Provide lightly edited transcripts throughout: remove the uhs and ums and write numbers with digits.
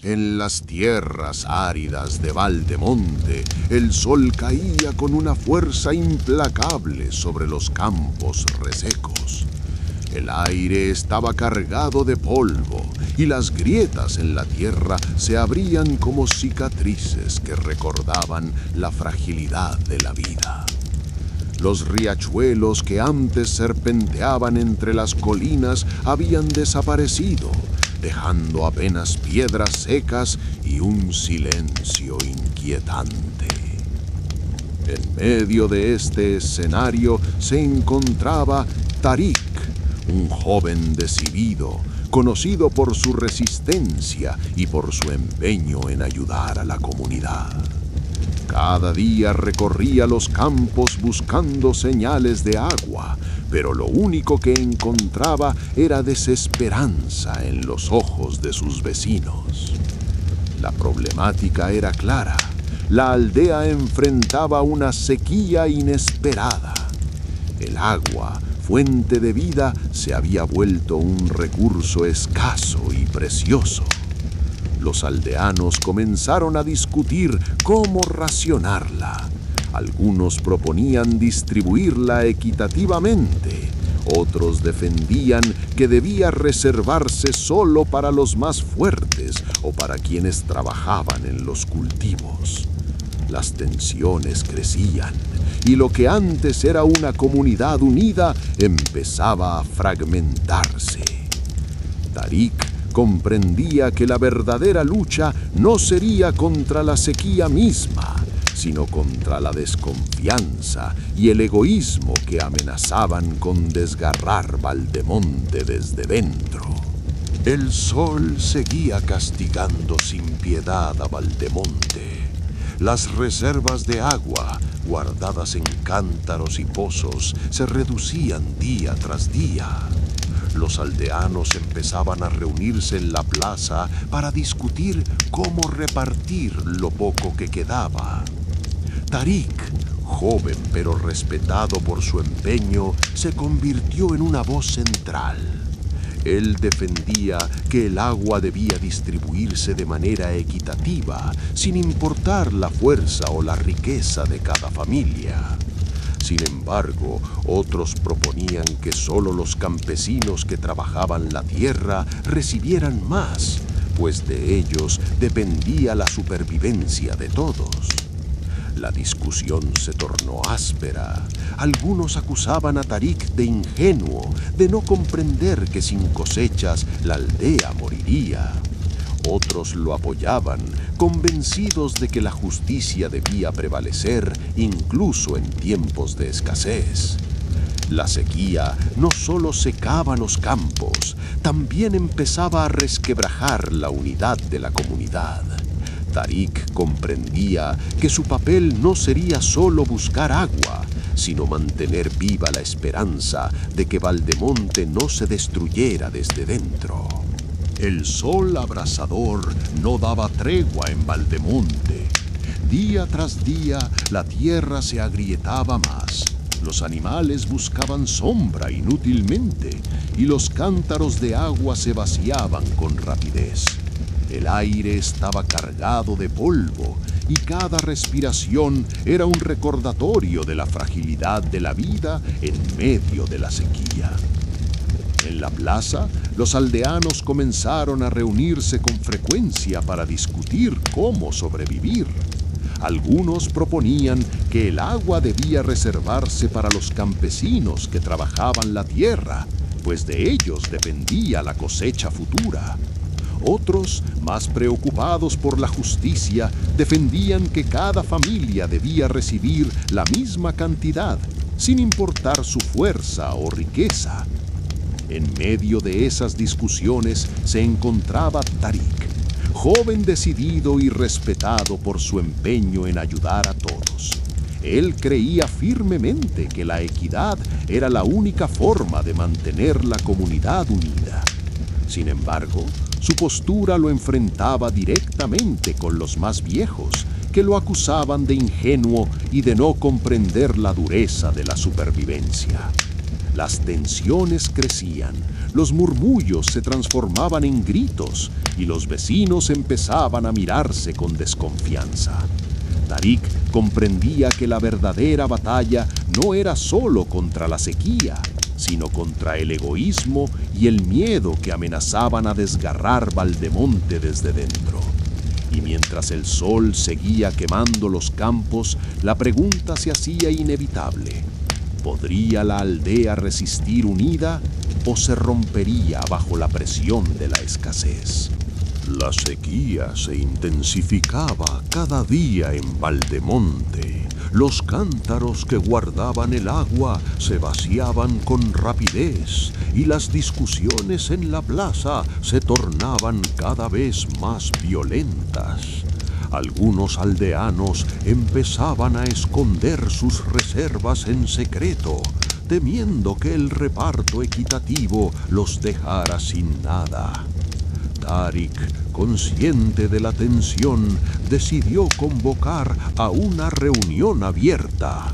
En las tierras áridas de Valdemonte, el sol caía con una fuerza implacable sobre los campos resecos. El aire estaba cargado de polvo y las grietas en la tierra se abrían como cicatrices que recordaban la fragilidad de la vida. Los riachuelos que antes serpenteaban entre las colinas habían desaparecido, dejando apenas piedras secas y un silencio inquietante. En medio de este escenario se encontraba Tarik, un joven decidido, conocido por su resistencia y por su empeño en ayudar a la comunidad. Cada día recorría los campos buscando señales de agua, pero lo único que encontraba era desesperanza en los ojos de sus vecinos. La problemática era clara. La aldea enfrentaba una sequía inesperada. El agua, fuente de vida, se había vuelto un recurso escaso y precioso. Los aldeanos comenzaron a discutir cómo racionarla. Algunos proponían distribuirla equitativamente, otros defendían que debía reservarse solo para los más fuertes o para quienes trabajaban en los cultivos. Las tensiones crecían y lo que antes era una comunidad unida empezaba a fragmentarse. Tarik comprendía que la verdadera lucha no sería contra la sequía misma, sino contra la desconfianza y el egoísmo que amenazaban con desgarrar Valdemonte desde dentro. El sol seguía castigando sin piedad a Valdemonte. Las reservas de agua, guardadas en cántaros y pozos, se reducían día tras día. Los aldeanos empezaban a reunirse en la plaza para discutir cómo repartir lo poco que quedaba. Tarik, joven pero respetado por su empeño, se convirtió en una voz central. Él defendía que el agua debía distribuirse de manera equitativa, sin importar la fuerza o la riqueza de cada familia. Sin embargo, otros proponían que solo los campesinos que trabajaban la tierra recibieran más, pues de ellos dependía la supervivencia de todos. La discusión se tornó áspera. Algunos acusaban a Tarik de ingenuo, de no comprender que sin cosechas la aldea moriría. Otros lo apoyaban, convencidos de que la justicia debía prevalecer incluso en tiempos de escasez. La sequía no solo secaba los campos, también empezaba a resquebrajar la unidad de la comunidad. Tarik comprendía que su papel no sería solo buscar agua, sino mantener viva la esperanza de que Valdemonte no se destruyera desde dentro. El sol abrasador no daba tregua en Valdemonte. Día tras día, la tierra se agrietaba más. Los animales buscaban sombra inútilmente y los cántaros de agua se vaciaban con rapidez. El aire estaba cargado de polvo y cada respiración era un recordatorio de la fragilidad de la vida en medio de la sequía. En la plaza, los aldeanos comenzaron a reunirse con frecuencia para discutir cómo sobrevivir. Algunos proponían que el agua debía reservarse para los campesinos que trabajaban la tierra, pues de ellos dependía la cosecha futura. Otros, más preocupados por la justicia, defendían que cada familia debía recibir la misma cantidad, sin importar su fuerza o riqueza. En medio de esas discusiones se encontraba Tarik, joven decidido y respetado por su empeño en ayudar a todos. Él creía firmemente que la equidad era la única forma de mantener la comunidad unida. Sin embargo, su postura lo enfrentaba directamente con los más viejos, que lo acusaban de ingenuo y de no comprender la dureza de la supervivencia. Las tensiones crecían, los murmullos se transformaban en gritos y los vecinos empezaban a mirarse con desconfianza. Tarik comprendía que la verdadera batalla no era solo contra la sequía, sino contra el egoísmo y el miedo que amenazaban a desgarrar Valdemonte desde dentro. Y mientras el sol seguía quemando los campos, la pregunta se hacía inevitable. ¿Podría la aldea resistir unida o se rompería bajo la presión de la escasez? La sequía se intensificaba cada día en Valdemonte. Los cántaros que guardaban el agua se vaciaban con rapidez y las discusiones en la plaza se tornaban cada vez más violentas. Algunos aldeanos empezaban a esconder sus reservas en secreto, temiendo que el reparto equitativo los dejara sin nada. Tarik, consciente de la tensión, decidió convocar a una reunión abierta.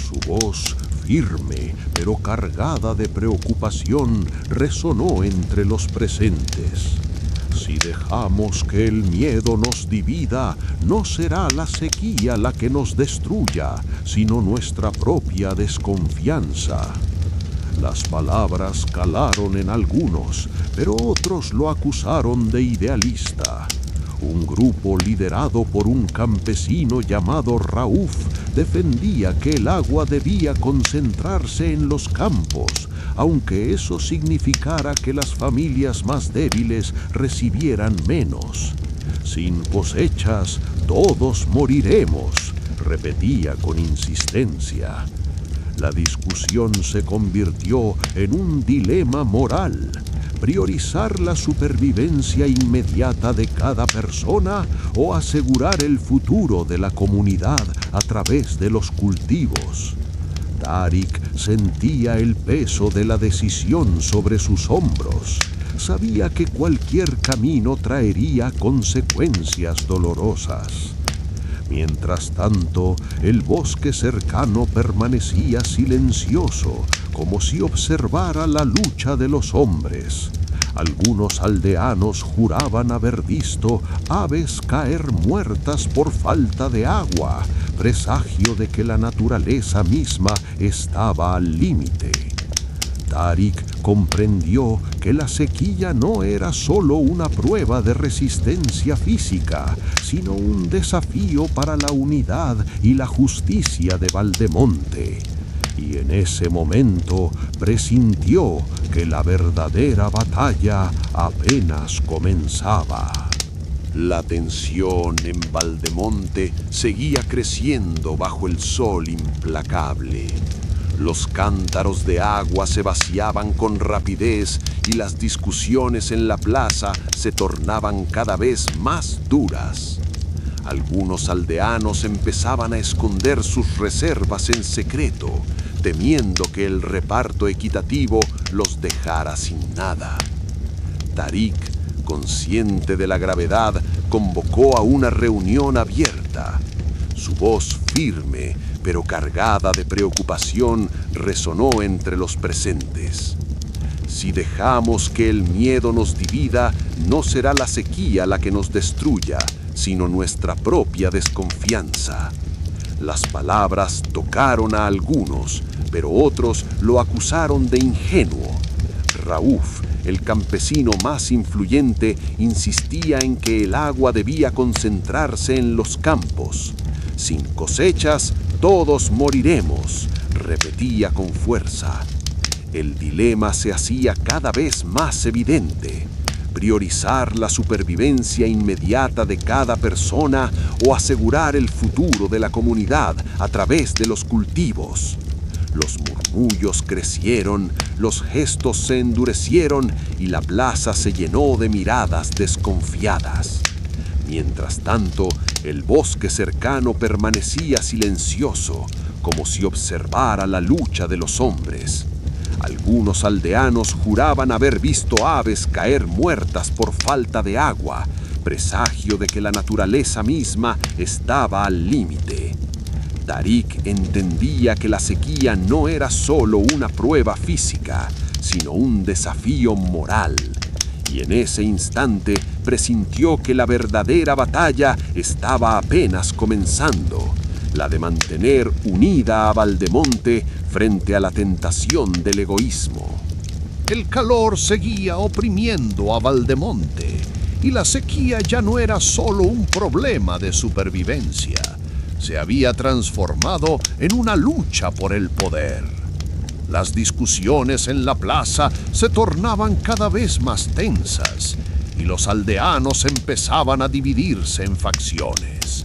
Su voz, firme pero cargada de preocupación, resonó entre los presentes. Si dejamos que el miedo nos divida, no será la sequía la que nos destruya, sino nuestra propia desconfianza. Las palabras calaron en algunos, pero otros lo acusaron de idealista. Un grupo liderado por un campesino llamado Raúf defendía que el agua debía concentrarse en los campos, aunque eso significara que las familias más débiles recibieran menos. Sin cosechas, todos moriremos, repetía con insistencia. La discusión se convirtió en un dilema moral: priorizar la supervivencia inmediata de cada persona o asegurar el futuro de la comunidad a través de los cultivos. Tarik sentía el peso de la decisión sobre sus hombros. Sabía que cualquier camino traería consecuencias dolorosas. Mientras tanto, el bosque cercano permanecía silencioso, como si observara la lucha de los hombres. Algunos aldeanos juraban haber visto aves caer muertas por falta de agua, presagio de que la naturaleza misma estaba al límite. Tarik comprendió que la sequía no era solo una prueba de resistencia física, sino un desafío para la unidad y la justicia de Valdemonte. Y en ese momento presintió que la verdadera batalla apenas comenzaba. La tensión en Valdemonte seguía creciendo bajo el sol implacable. Los cántaros de agua se vaciaban con rapidez y las discusiones en la plaza se tornaban cada vez más duras. Algunos aldeanos empezaban a esconder sus reservas en secreto, temiendo que el reparto equitativo los dejara sin nada. Tarik, consciente de la gravedad, convocó a una reunión abierta. Su voz firme, pero cargada de preocupación, resonó entre los presentes. Si dejamos que el miedo nos divida, no será la sequía la que nos destruya, sino nuestra propia desconfianza. Las palabras tocaron a algunos, pero otros lo acusaron de ingenuo. Raúf, el campesino más influyente, insistía en que el agua debía concentrarse en los campos. Sin cosechas, todos moriremos, repetía con fuerza. El dilema se hacía cada vez más evidente: priorizar la supervivencia inmediata de cada persona o asegurar el futuro de la comunidad a través de los cultivos. Los murmullos crecieron, los gestos se endurecieron y la plaza se llenó de miradas desconfiadas. Mientras tanto, el bosque cercano permanecía silencioso, como si observara la lucha de los hombres. Algunos aldeanos juraban haber visto aves caer muertas por falta de agua, presagio de que la naturaleza misma estaba al límite. Tarik entendía que la sequía no era solo una prueba física, sino un desafío moral. Y en ese instante presintió que la verdadera batalla estaba apenas comenzando, la de mantener unida a Valdemonte frente a la tentación del egoísmo. El calor seguía oprimiendo a Valdemonte, y la sequía ya no era solo un problema de supervivencia. Se había transformado en una lucha por el poder. Las discusiones en la plaza se tornaban cada vez más tensas y los aldeanos empezaban a dividirse en facciones.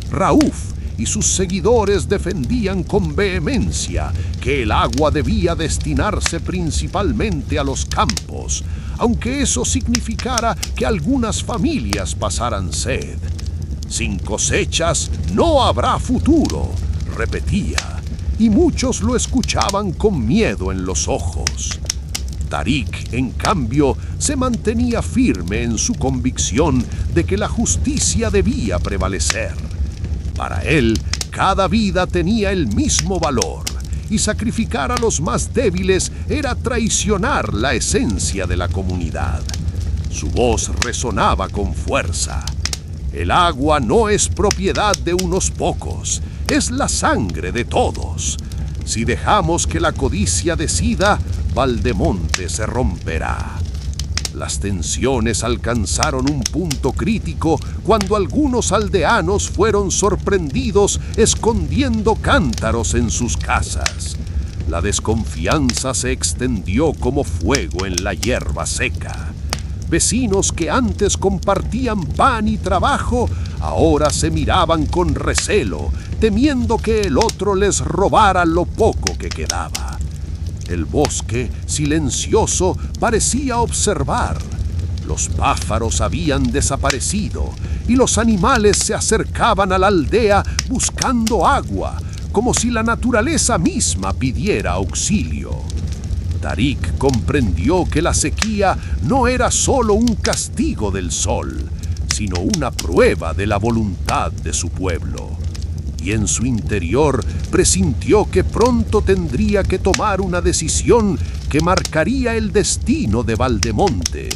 Rauf y sus seguidores defendían con vehemencia que el agua debía destinarse principalmente a los campos, aunque eso significara que algunas familias pasaran sed. Sin cosechas no habrá futuro, repetía, y muchos lo escuchaban con miedo en los ojos. Tarik, en cambio, se mantenía firme en su convicción de que la justicia debía prevalecer. Para él, cada vida tenía el mismo valor, y sacrificar a los más débiles era traicionar la esencia de la comunidad. Su voz resonaba con fuerza. El agua no es propiedad de unos pocos, es la sangre de todos. Si dejamos que la codicia decida, Valdemonte se romperá. Las tensiones alcanzaron un punto crítico cuando algunos aldeanos fueron sorprendidos escondiendo cántaros en sus casas. La desconfianza se extendió como fuego en la hierba seca. Vecinos que antes compartían pan y trabajo, ahora se miraban con recelo, temiendo que el otro les robara lo poco que quedaba. El bosque, silencioso, parecía observar. Los pájaros habían desaparecido y los animales se acercaban a la aldea buscando agua, como si la naturaleza misma pidiera auxilio. Tarik comprendió que la sequía no era solo un castigo del sol, sino una prueba de la voluntad de su pueblo. Y en su interior presintió que pronto tendría que tomar una decisión que marcaría el destino de Valdemonte: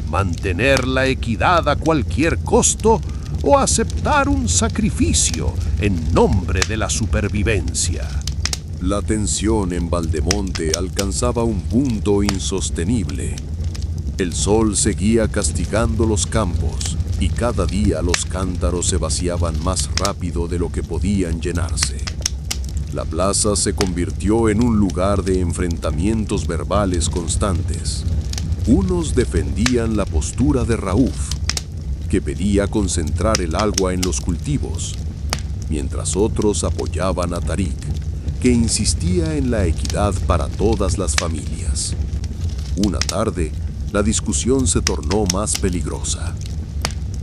mantener la equidad a cualquier costo o aceptar un sacrificio en nombre de la supervivencia. La tensión en Valdemonte alcanzaba un punto insostenible. El sol seguía castigando los campos y cada día los cántaros se vaciaban más rápido de lo que podían llenarse. La plaza se convirtió en un lugar de enfrentamientos verbales constantes. Unos defendían la postura de Rauf, que pedía concentrar el agua en los cultivos, mientras otros apoyaban a Tarik, que insistía en la equidad para todas las familias. Una tarde, la discusión se tornó más peligrosa.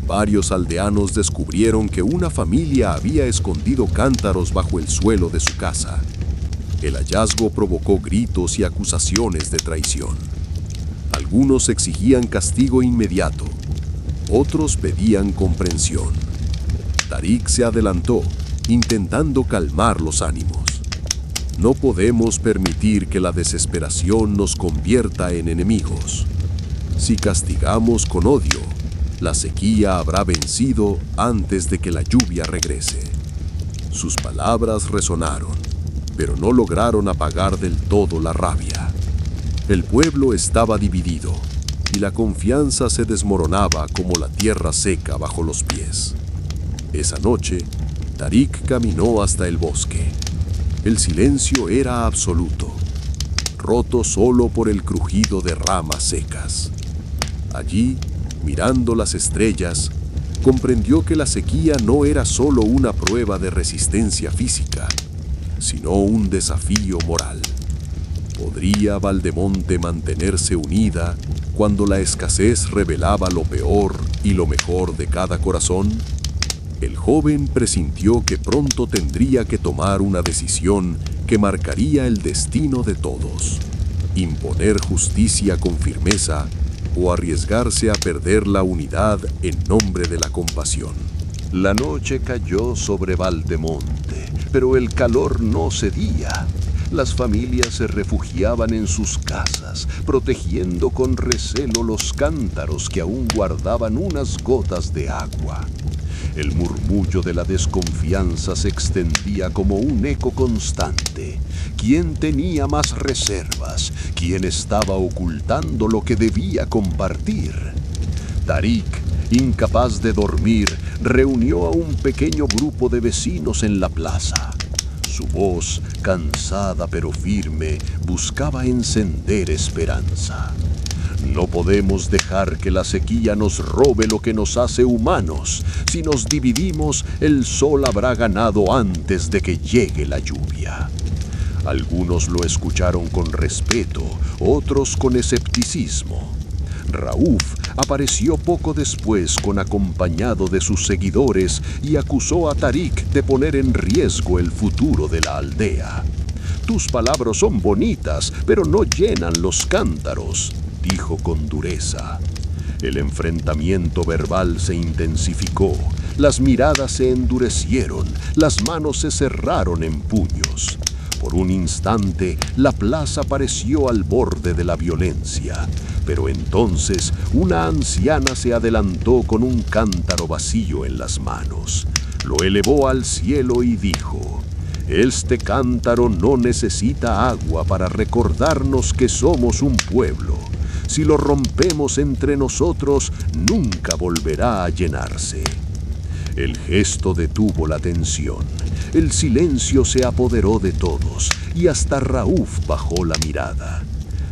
Varios aldeanos descubrieron que una familia había escondido cántaros bajo el suelo de su casa. El hallazgo provocó gritos y acusaciones de traición. Algunos exigían castigo inmediato, otros pedían comprensión. Tarik se adelantó, intentando calmar los ánimos. No podemos permitir que la desesperación nos convierta en enemigos. Si castigamos con odio, la sequía habrá vencido antes de que la lluvia regrese. Sus palabras resonaron, pero no lograron apagar del todo la rabia. El pueblo estaba dividido y la confianza se desmoronaba como la tierra seca bajo los pies. Esa noche, Tarik caminó hasta el bosque. El silencio era absoluto, roto solo por el crujido de ramas secas. Allí, mirando las estrellas, comprendió que la sequía no era solo una prueba de resistencia física, sino un desafío moral. ¿Podría Valdemonte mantenerse unida cuando la escasez revelaba lo peor y lo mejor de cada corazón? El joven presintió que pronto tendría que tomar una decisión que marcaría el destino de todos: imponer justicia con firmeza o arriesgarse a perder la unidad en nombre de la compasión. La noche cayó sobre Valdemonte, pero el calor no cedía. Las familias se refugiaban en sus casas, protegiendo con recelo los cántaros que aún guardaban unas gotas de agua. El murmullo de la desconfianza se extendía como un eco constante. ¿Quién tenía más reservas? ¿Quién estaba ocultando lo que debía compartir? Tarik, incapaz de dormir, reunió a un pequeño grupo de vecinos en la plaza. Su voz, cansada pero firme, buscaba encender esperanza. No podemos dejar que la sequía nos robe lo que nos hace humanos. Si nos dividimos, el sol habrá ganado antes de que llegue la lluvia. Algunos lo escucharon con respeto, otros con escepticismo. Raúf apareció poco después acompañado de sus seguidores y acusó a Tarik de poner en riesgo el futuro de la aldea. «Tus palabras son bonitas, pero no llenan los cántaros», dijo con dureza. El enfrentamiento verbal se intensificó, las miradas se endurecieron, las manos se cerraron en puños. Por un instante, la plaza pareció al borde de la violencia, pero entonces una anciana se adelantó con un cántaro vacío en las manos. Lo elevó al cielo y dijo: «Este cántaro no necesita agua para recordarnos que somos un pueblo. Si lo rompemos entre nosotros, nunca volverá a llenarse». El gesto detuvo la tensión. El silencio se apoderó de todos y hasta Raúf bajó la mirada.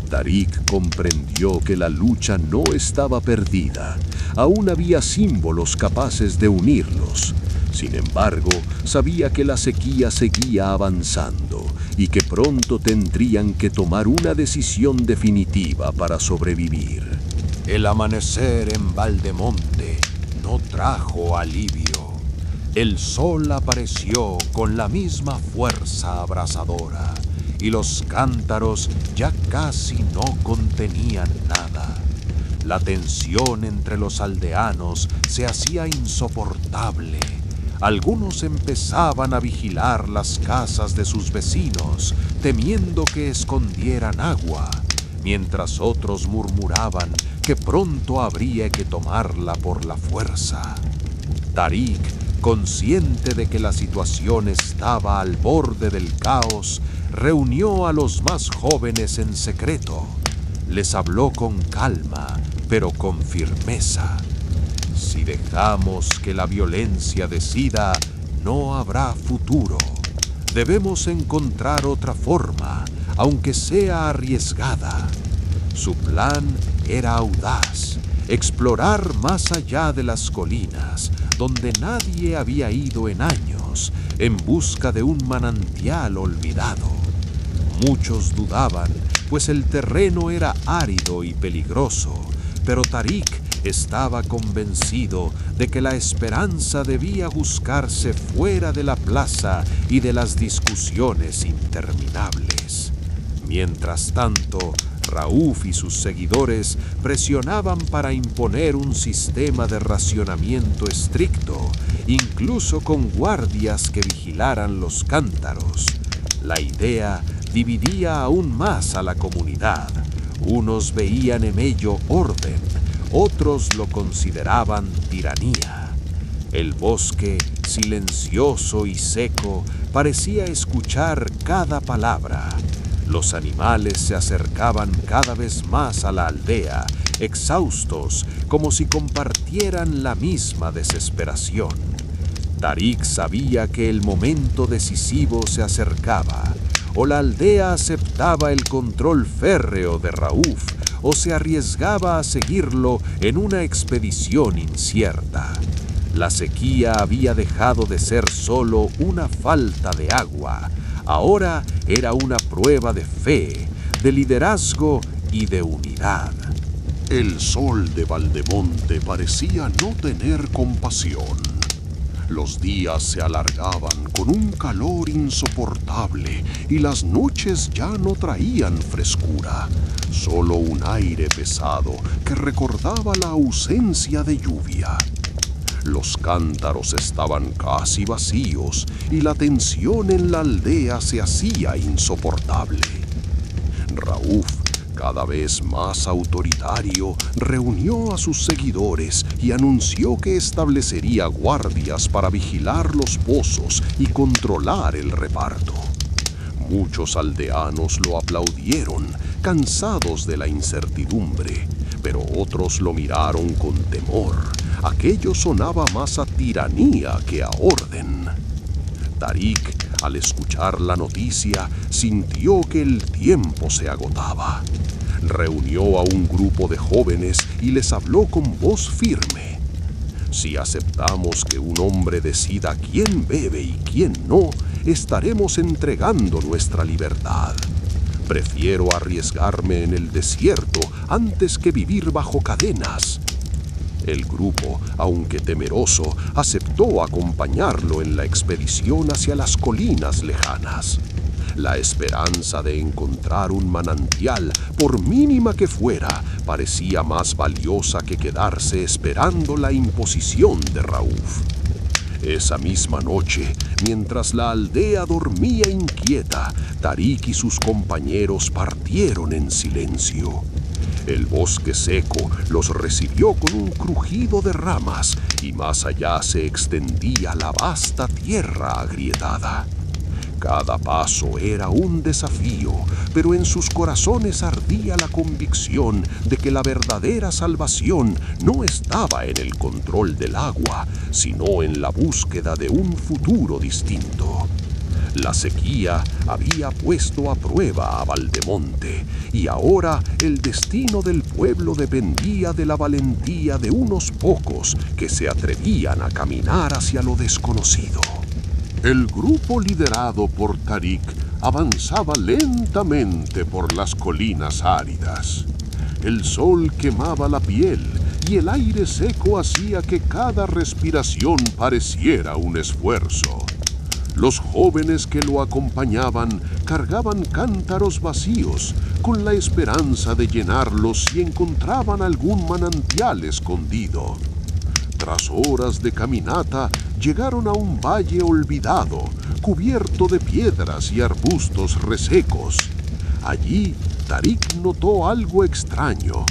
Tarik comprendió que la lucha no estaba perdida. Aún había símbolos capaces de unirlos. Sin embargo, sabía que la sequía seguía avanzando y que pronto tendrían que tomar una decisión definitiva para sobrevivir. El amanecer en Valdemonte no trajo alivio. El sol apareció con la misma fuerza abrasadora y los cántaros ya casi no contenían nada. La tensión entre los aldeanos se hacía insoportable. Algunos empezaban a vigilar las casas de sus vecinos, temiendo que escondieran agua, mientras otros murmuraban que pronto habría que tomarla por la fuerza. Tarik, consciente de que la situación estaba al borde del caos, reunió a los más jóvenes en secreto. Les habló con calma, pero con firmeza. Si dejamos que la violencia decida, no habrá futuro. Debemos encontrar otra forma, aunque sea arriesgada. Su plan era audaz: explorar más allá de las colinas, donde nadie había ido en años, en busca de un manantial olvidado. Muchos dudaban, pues el terreno era árido y peligroso, pero Tarik estaba convencido de que la esperanza debía buscarse fuera de la plaza y de las discusiones interminables. Mientras tanto, Raúf y sus seguidores presionaban para imponer un sistema de racionamiento estricto, incluso con guardias que vigilaran los cántaros. La idea dividía aún más a la comunidad. Unos veían en ello orden, otros lo consideraban tiranía. El bosque, silencioso y seco, parecía escuchar cada palabra. Los animales se acercaban cada vez más a la aldea, exhaustos, como si compartieran la misma desesperación. Tarik sabía que el momento decisivo se acercaba. O la aldea aceptaba el control férreo de Raúf, o se arriesgaba a seguirlo en una expedición incierta. La sequía había dejado de ser solo una falta de agua. Ahora era una prueba de fe, de liderazgo y de unidad. El sol de Valdemonte parecía no tener compasión. Los días se alargaban con un calor insoportable y las noches ya no traían frescura, solo un aire pesado que recordaba la ausencia de lluvia. Los cántaros estaban casi vacíos y la tensión en la aldea se hacía insoportable. Rauf, cada vez más autoritario, reunió a sus seguidores y anunció que establecería guardias para vigilar los pozos y controlar el reparto. Muchos aldeanos lo aplaudieron, cansados de la incertidumbre, pero otros lo miraron con temor. Aquello sonaba más a tiranía que a orden. Tarik, al escuchar la noticia, sintió que el tiempo se agotaba. Reunió a un grupo de jóvenes y les habló con voz firme. Si aceptamos que un hombre decida quién bebe y quién no, estaremos entregando nuestra libertad. Prefiero arriesgarme en el desierto antes que vivir bajo cadenas. El grupo, aunque temeroso, aceptó acompañarlo en la expedición hacia las colinas lejanas. La esperanza de encontrar un manantial, por mínima que fuera, parecía más valiosa que quedarse esperando la imposición de Rauf. Esa misma noche, mientras la aldea dormía inquieta, Tarik y sus compañeros partieron en silencio. El bosque seco los recibió con un crujido de ramas y más allá se extendía la vasta tierra agrietada. Cada paso era un desafío, pero en sus corazones ardía la convicción de que la verdadera salvación no estaba en el control del agua, sino en la búsqueda de un futuro distinto. La sequía había puesto a prueba a Valdemonte, y ahora el destino del pueblo dependía de la valentía de unos pocos que se atrevían a caminar hacia lo desconocido. El grupo liderado por Tarik avanzaba lentamente por las colinas áridas. El sol quemaba la piel y el aire seco hacía que cada respiración pareciera un esfuerzo. Los jóvenes que lo acompañaban cargaban cántaros vacíos con la esperanza de llenarlos si encontraban algún manantial escondido. Tras horas de caminata, llegaron a un valle olvidado, cubierto de piedras y arbustos resecos. Allí, Tarik notó algo extraño,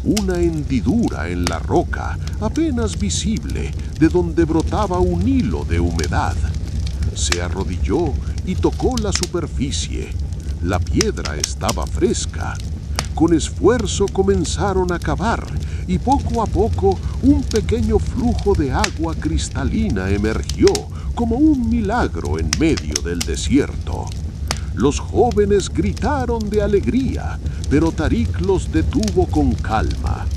una hendidura en la roca, apenas visible, de donde brotaba un hilo de humedad. Se arrodilló y tocó la superficie. La piedra estaba fresca. Con esfuerzo comenzaron a cavar y poco a poco un pequeño flujo de agua cristalina emergió como un milagro en medio del desierto. Los jóvenes gritaron de alegría, pero Tarik los detuvo con calma.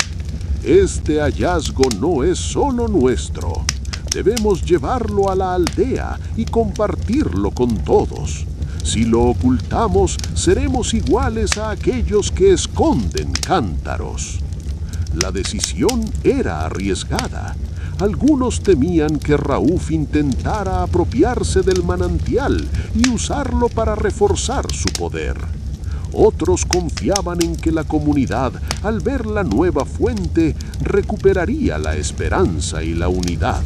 Este hallazgo no es solo nuestro. Debemos llevarlo a la aldea y compartirlo con todos. Si lo ocultamos, seremos iguales a aquellos que esconden cántaros. La decisión era arriesgada. Algunos temían que Rauf intentara apropiarse del manantial y usarlo para reforzar su poder. Otros confiaban en que la comunidad, al ver la nueva fuente, recuperaría la esperanza y la unidad.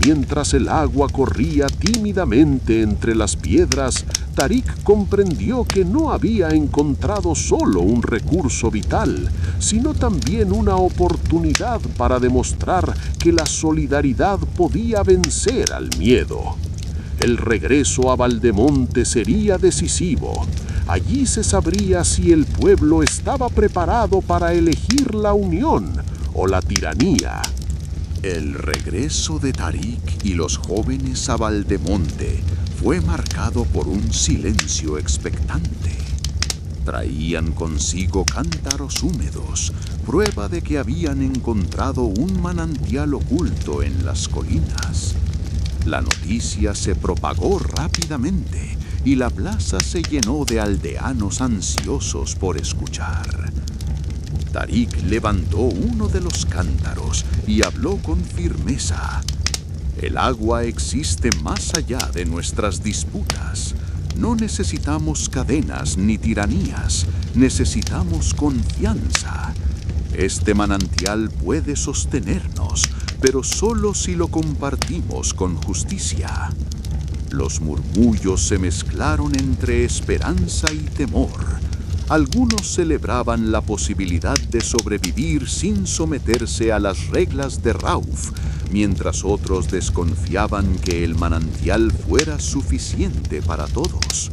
Mientras el agua corría tímidamente entre las piedras, Tarik comprendió que no había encontrado solo un recurso vital, sino también una oportunidad para demostrar que la solidaridad podía vencer al miedo. El regreso a Valdemonte sería decisivo. Allí se sabría si el pueblo estaba preparado para elegir la unión o la tiranía. El regreso de Tarik y los jóvenes a Valdemonte fue marcado por un silencio expectante. Traían consigo cántaros húmedos, prueba de que habían encontrado un manantial oculto en las colinas. La noticia se propagó rápidamente y la plaza se llenó de aldeanos ansiosos por escuchar. Tarik levantó uno de los cántaros y habló con firmeza. El agua existe más allá de nuestras disputas. No necesitamos cadenas ni tiranías, necesitamos confianza. Este manantial puede sostenernos, pero solo si lo compartimos con justicia. Los murmullos se mezclaron entre esperanza y temor. Algunos celebraban la posibilidad de sobrevivir sin someterse a las reglas de Rauf, mientras otros desconfiaban que el manantial fuera suficiente para todos.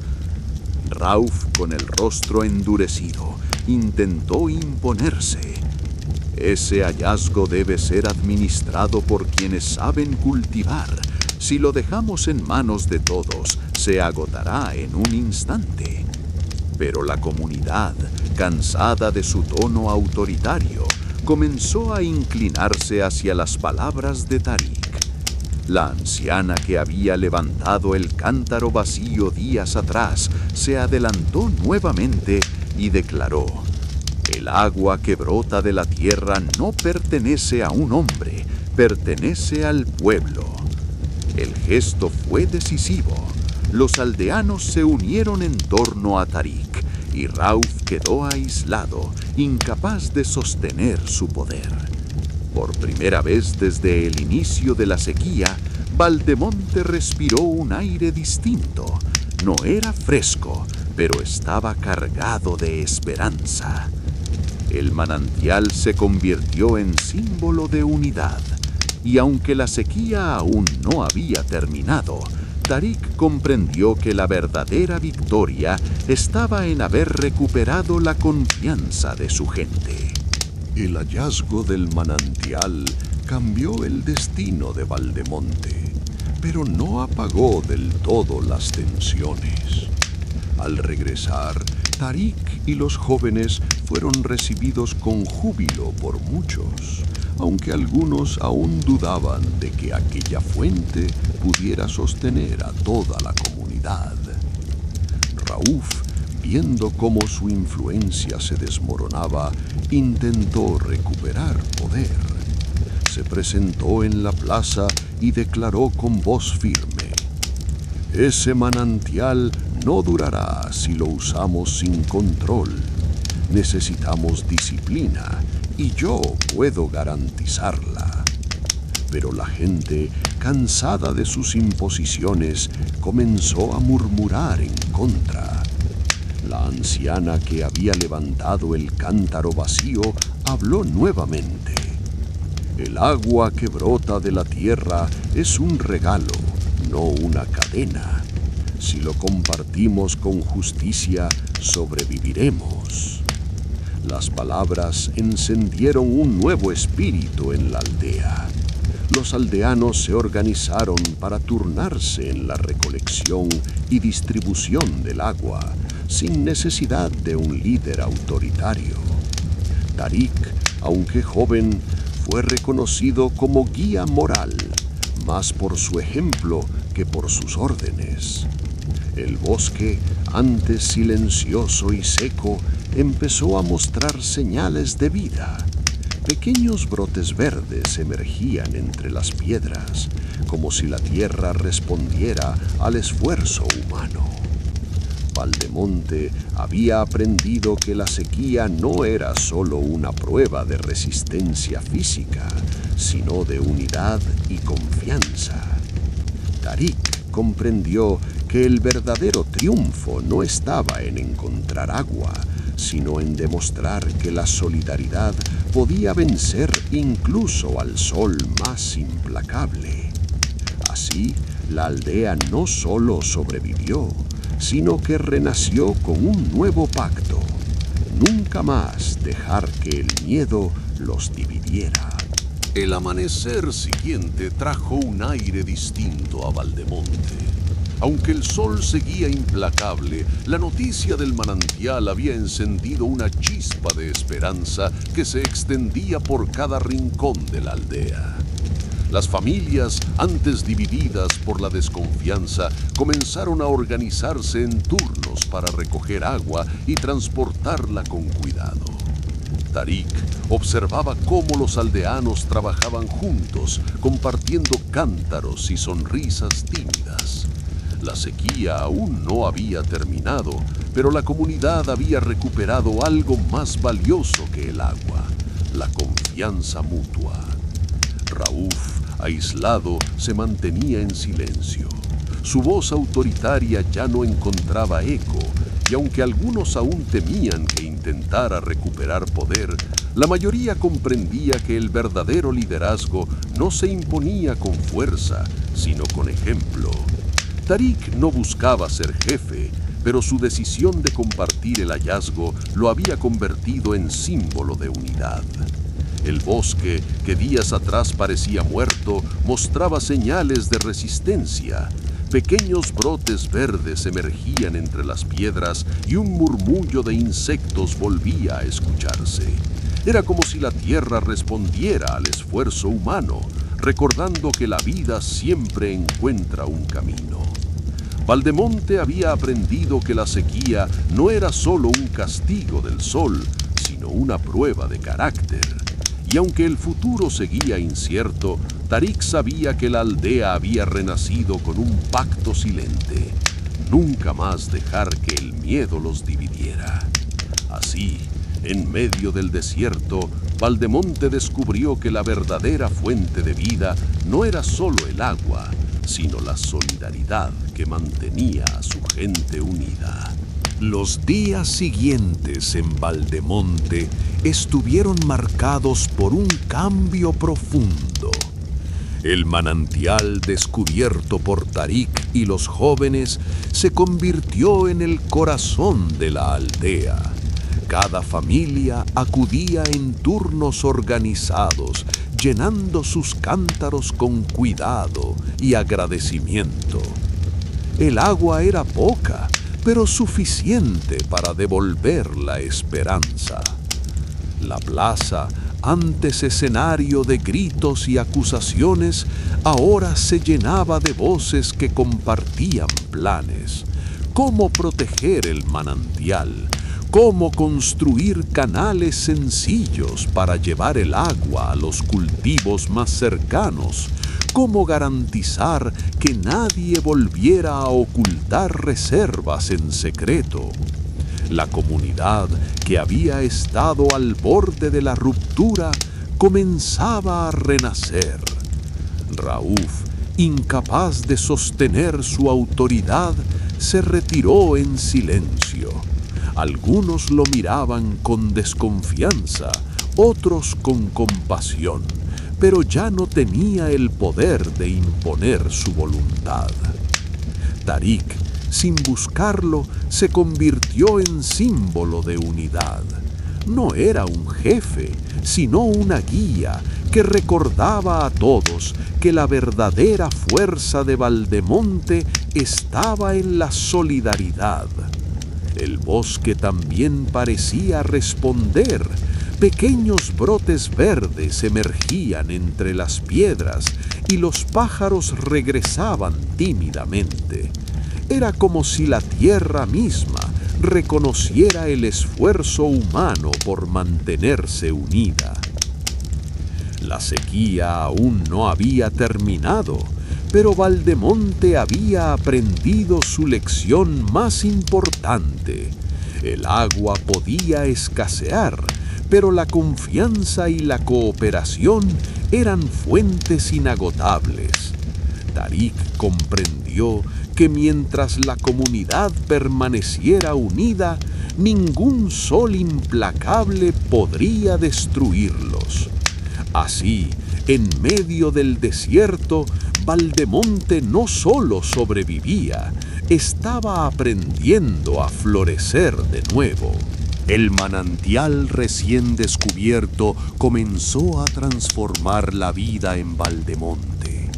Rauf, con el rostro endurecido, intentó imponerse. Ese hallazgo debe ser administrado por quienes saben cultivar. Si lo dejamos en manos de todos, se agotará en un instante. Pero la comunidad, cansada de su tono autoritario, comenzó a inclinarse hacia las palabras de Tarik. La anciana que había levantado el cántaro vacío días atrás se adelantó nuevamente y declaró: el agua que brota de la tierra no pertenece a un hombre, pertenece al pueblo. El gesto fue decisivo. Los aldeanos se unieron en torno a Tarik y Rauf quedó aislado, incapaz de sostener su poder. Por primera vez desde el inicio de la sequía, Valdemonte respiró un aire distinto. No era fresco, pero estaba cargado de esperanza. El manantial se convirtió en símbolo de unidad, y aunque la sequía aún no había terminado, Tarik comprendió que la verdadera victoria estaba en haber recuperado la confianza de su gente. El hallazgo del manantial cambió el destino de Valdemonte, pero no apagó del todo las tensiones. Al regresar, Tarik y los jóvenes fueron recibidos con júbilo por muchos, aunque algunos aún dudaban de que aquella fuente pudiera sostener a toda la comunidad. Rauf, viendo cómo su influencia se desmoronaba, intentó recuperar poder. Se presentó en la plaza y declaró con voz firme: ese manantial no durará si lo usamos sin control. Necesitamos disciplina y yo puedo garantizarla. Pero la gente, cansada de sus imposiciones, comenzó a murmurar en contra. La anciana que había levantado el cántaro vacío habló nuevamente. El agua que brota de la tierra es un regalo, no una cadena. Si lo compartimos con justicia, sobreviviremos. Las palabras encendieron un nuevo espíritu en la aldea. Los aldeanos se organizaron para turnarse en la recolección y distribución del agua, sin necesidad de un líder autoritario. Tarik, aunque joven, fue reconocido como guía moral, más por su ejemplo que por sus órdenes. El bosque, antes silencioso y seco, empezó a mostrar señales de vida. Pequeños brotes verdes emergían entre las piedras, como si la tierra respondiera al esfuerzo humano. Valdemonte había aprendido que la sequía no era solo una prueba de resistencia física, sino de unidad y confianza. Tarik comprendió que el verdadero triunfo no estaba en encontrar agua, sino en demostrar que la solidaridad podía vencer incluso al sol más implacable. Así, la aldea no solo sobrevivió, sino que renació con un nuevo pacto: nunca más dejar que el miedo los dividiera. El amanecer siguiente trajo un aire distinto a Valdemonte. Aunque el sol seguía implacable, la noticia del manantial había encendido una chispa de esperanza que se extendía por cada rincón de la aldea. Las familias, antes divididas por la desconfianza, comenzaron a organizarse en turnos para recoger agua y transportarla con cuidado. Tarik observaba cómo los aldeanos trabajaban juntos, compartiendo cántaros y sonrisas tímidas. La sequía aún no había terminado, pero la comunidad había recuperado algo más valioso que el agua: la confianza mutua. Rauf, aislado, se mantenía en silencio. Su voz autoritaria ya no encontraba eco, y aunque algunos aún temían que intentara recuperar poder, la mayoría comprendía que el verdadero liderazgo no se imponía con fuerza, sino con ejemplo. Tarik no buscaba ser jefe, pero su decisión de compartir el hallazgo lo había convertido en símbolo de unidad. El bosque, que días atrás parecía muerto, mostraba señales de resistencia. Pequeños brotes verdes emergían entre las piedras y un murmullo de insectos volvía a escucharse. Era como si la tierra respondiera al esfuerzo humano, recordando que la vida siempre encuentra un camino. Valdemonte había aprendido que la sequía no era solo un castigo del sol, sino una prueba de carácter. Y aunque el futuro seguía incierto, Tarik sabía que la aldea había renacido con un pacto silente: nunca más dejar que el miedo los dividiera. Así, en medio del desierto, Valdemonte descubrió que la verdadera fuente de vida no era solo el agua, sino la solidaridad que mantenía a su gente unida. Los días siguientes en Valdemonte estuvieron marcados por un cambio profundo. El manantial descubierto por Tarik y los jóvenes se convirtió en el corazón de la aldea. Cada familia acudía en turnos organizados, llenando sus cántaros con cuidado y agradecimiento. El agua era poca, pero suficiente para devolver la esperanza. La plaza, antes escenario de gritos y acusaciones, ahora se llenaba de voces que compartían planes. Cómo proteger el manantial, cómo construir canales sencillos para llevar el agua a los cultivos más cercanos, cómo garantizar que nadie volviera a ocultar reservas en secreto. La comunidad, que había estado al borde de la ruptura, comenzaba a renacer. Rauf, incapaz de sostener su autoridad, se retiró en silencio. Algunos lo miraban con desconfianza, otros con compasión, pero ya no tenía el poder de imponer su voluntad. Tarik, sin buscarlo, se convirtió en símbolo de unidad. No era un jefe, sino una guía que recordaba a todos que la verdadera fuerza de Valdemonte estaba en la solidaridad. El bosque también parecía responder. Pequeños brotes verdes emergían entre las piedras y los pájaros regresaban tímidamente. Era como si la tierra misma reconociera el esfuerzo humano por mantenerse unida. La sequía aún no había terminado, pero Valdemonte había aprendido su lección más importante. El agua podía escasear, pero la confianza y la cooperación eran fuentes inagotables. Tarik comprendió que mientras la comunidad permaneciera unida, ningún sol implacable podría destruirlos. Así, en medio del desierto, Valdemonte no solo sobrevivía, estaba aprendiendo a florecer de nuevo. El manantial recién descubierto comenzó a transformar la vida en Valdemonte.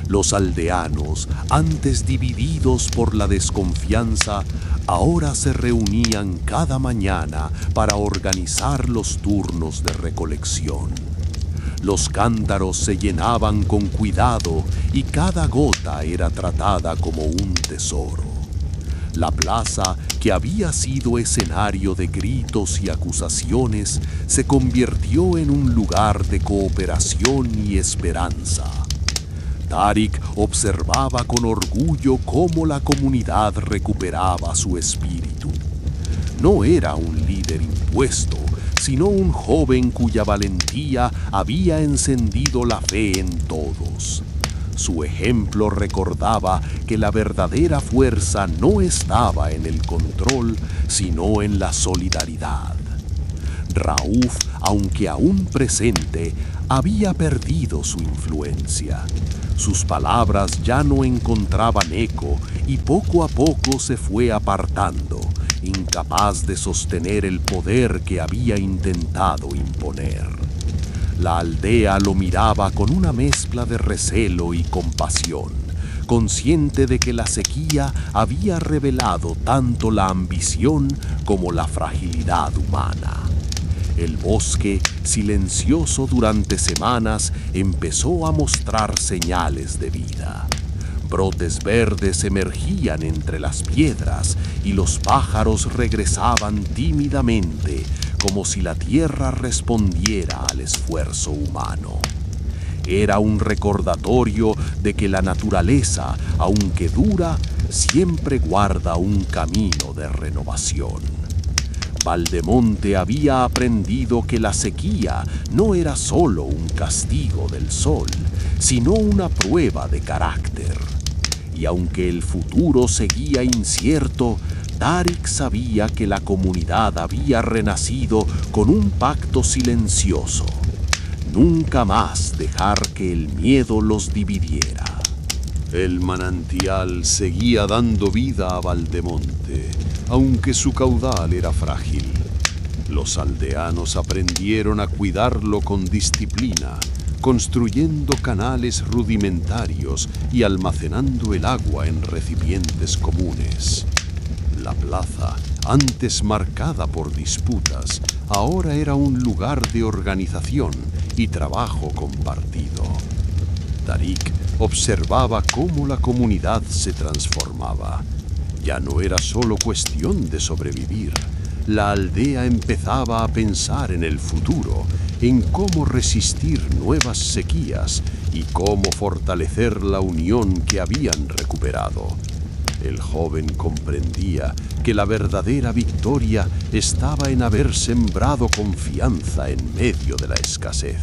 Los aldeanos, antes divididos por la desconfianza, ahora se reunían cada mañana para organizar los turnos de recolección. Los cántaros se llenaban con cuidado y cada gota era tratada como un tesoro. La plaza, que había sido escenario de gritos y acusaciones, se convirtió en un lugar de cooperación y esperanza. Tarik observaba con orgullo cómo la comunidad recuperaba su espíritu. No era un líder impuesto, sino un joven cuya valentía había encendido la fe en todos. Su ejemplo recordaba que la verdadera fuerza no estaba en el control, sino en la solidaridad. Rauf, aunque aún presente, había perdido su influencia. Sus palabras ya no encontraban eco y poco a poco se fue apartando, incapaz de sostener el poder que había intentado imponer. La aldea lo miraba con una mezcla de recelo y compasión, consciente de que la sequía había revelado tanto la ambición como la fragilidad humana. El bosque, silencioso durante semanas, empezó a mostrar señales de vida. Brotes verdes emergían entre las piedras y los pájaros regresaban tímidamente, como si la tierra respondiera al esfuerzo humano. Era un recordatorio de que la naturaleza, aunque dura, siempre guarda un camino de renovación. Valdemonte había aprendido que la sequía no era solo un castigo del sol, sino una prueba de carácter. Y aunque el futuro seguía incierto, Tarik sabía que la comunidad había renacido con un pacto silencioso: nunca más dejar que el miedo los dividiera. El manantial seguía dando vida a Valdemonte, aunque su caudal era frágil. Los aldeanos aprendieron a cuidarlo con disciplina, construyendo canales rudimentarios y almacenando el agua en recipientes comunes. La plaza, antes marcada por disputas, ahora era un lugar de organización y trabajo compartido. Tarik observaba cómo la comunidad se transformaba. Ya no era solo cuestión de sobrevivir. La aldea empezaba a pensar en el futuro, en cómo resistir nuevas sequías y cómo fortalecer la unión que habían recuperado. El joven comprendía que la verdadera victoria estaba en haber sembrado confianza en medio de la escasez.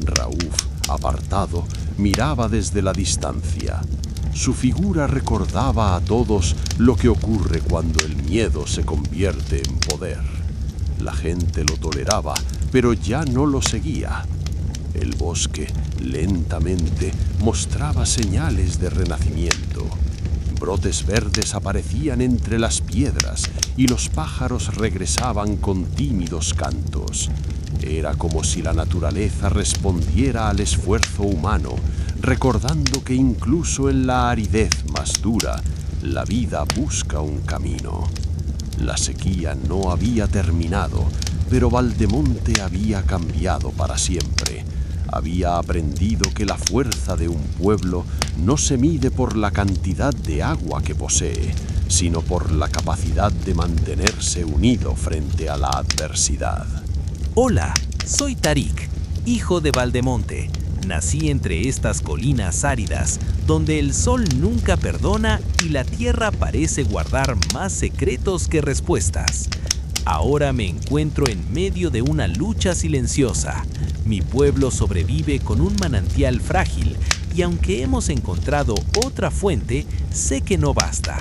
Rauf, apartado, miraba desde la distancia. Su figura recordaba a todos lo que ocurre cuando el miedo se convierte en poder. La gente lo toleraba, pero ya no lo seguía. El bosque, lentamente, mostraba señales de renacimiento. Brotes verdes aparecían entre las piedras y los pájaros regresaban con tímidos cantos. Era como si la naturaleza respondiera al esfuerzo humano, recordando que incluso en la aridez más dura, la vida busca un camino. La sequía no había terminado, pero Valdemonte había cambiado para siempre. Había aprendido que la fuerza de un pueblo no se mide por la cantidad de agua que posee, sino por la capacidad de mantenerse unido frente a la adversidad. Hola, soy Tarik, hijo de Valdemonte. Nací entre estas colinas áridas, donde el sol nunca perdona y la tierra parece guardar más secretos que respuestas. Ahora me encuentro en medio de una lucha silenciosa. Mi pueblo sobrevive con un manantial frágil y aunque hemos encontrado otra fuente, sé que no basta.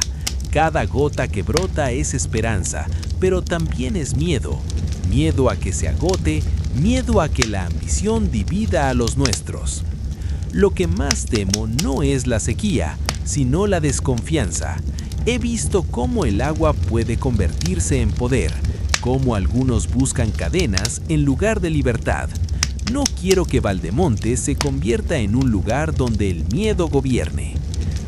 Cada gota que brota es esperanza, pero también es miedo. Miedo a que se agote, miedo a que la ambición divida a los nuestros. Lo que más temo no es la sequía, sino la desconfianza. He visto cómo el agua puede convertirse en poder, cómo algunos buscan cadenas en lugar de libertad. No quiero que Valdemonte se convierta en un lugar donde el miedo gobierne.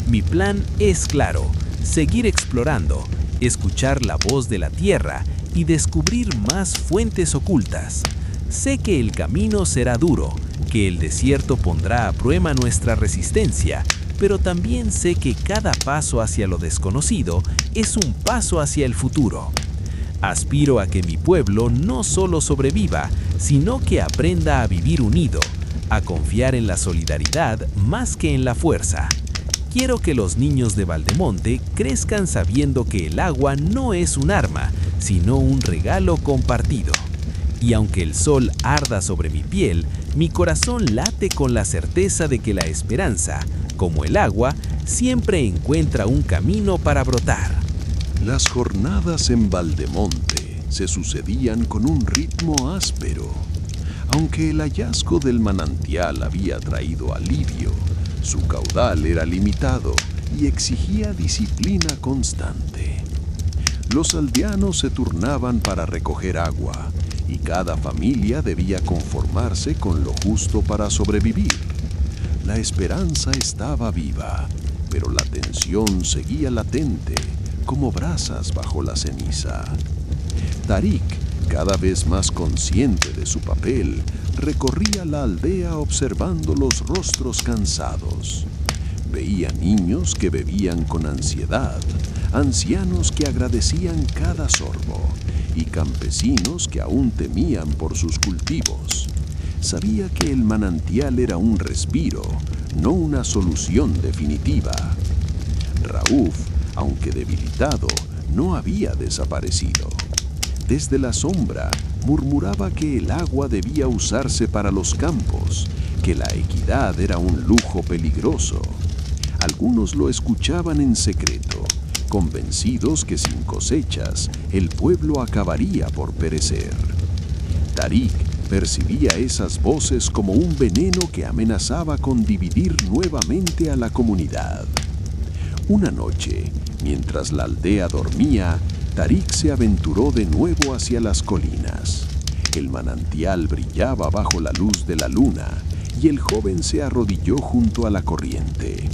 Mi plan es claro: seguir explorando, escuchar la voz de la tierra y descubrir más fuentes ocultas. Sé que el camino será duro, que el desierto pondrá a prueba nuestra resistencia, pero también sé que cada paso hacia lo desconocido es un paso hacia el futuro. Aspiro a que mi pueblo no solo sobreviva, sino que aprenda a vivir unido, a confiar en la solidaridad más que en la fuerza. Quiero que los niños de Valdemonte crezcan sabiendo que el agua no es un arma, sino un regalo compartido. Y aunque el sol arda sobre mi piel, mi corazón late con la certeza de que la esperanza, como el agua, siempre encuentra un camino para brotar. Las jornadas en Valdemonte se sucedían con un ritmo áspero. Aunque el hallazgo del manantial había traído alivio, su caudal era limitado y exigía disciplina constante. Los aldeanos se turnaban para recoger agua y cada familia debía conformarse con lo justo para sobrevivir. La esperanza estaba viva, pero la tensión seguía latente, como brasas bajo la ceniza. Tarik, cada vez más consciente de su papel, recorría la aldea observando los rostros cansados. Veía niños que bebían con ansiedad, ancianos que agradecían cada sorbo y campesinos que aún temían por sus cultivos. Sabía que el manantial era un respiro, no una solución definitiva. Raúf, aunque debilitado, no había desaparecido. Desde la sombra murmuraba que el agua debía usarse para los campos, que la equidad era un lujo peligroso. Algunos lo escuchaban en secreto, convencidos que sin cosechas el pueblo acabaría por perecer. Tarik percibía esas voces como un veneno que amenazaba con dividir nuevamente a la comunidad. Una noche, mientras la aldea dormía, Tarik se aventuró de nuevo hacia las colinas. El manantial brillaba bajo la luz de la luna y el joven se arrodilló junto a la corriente.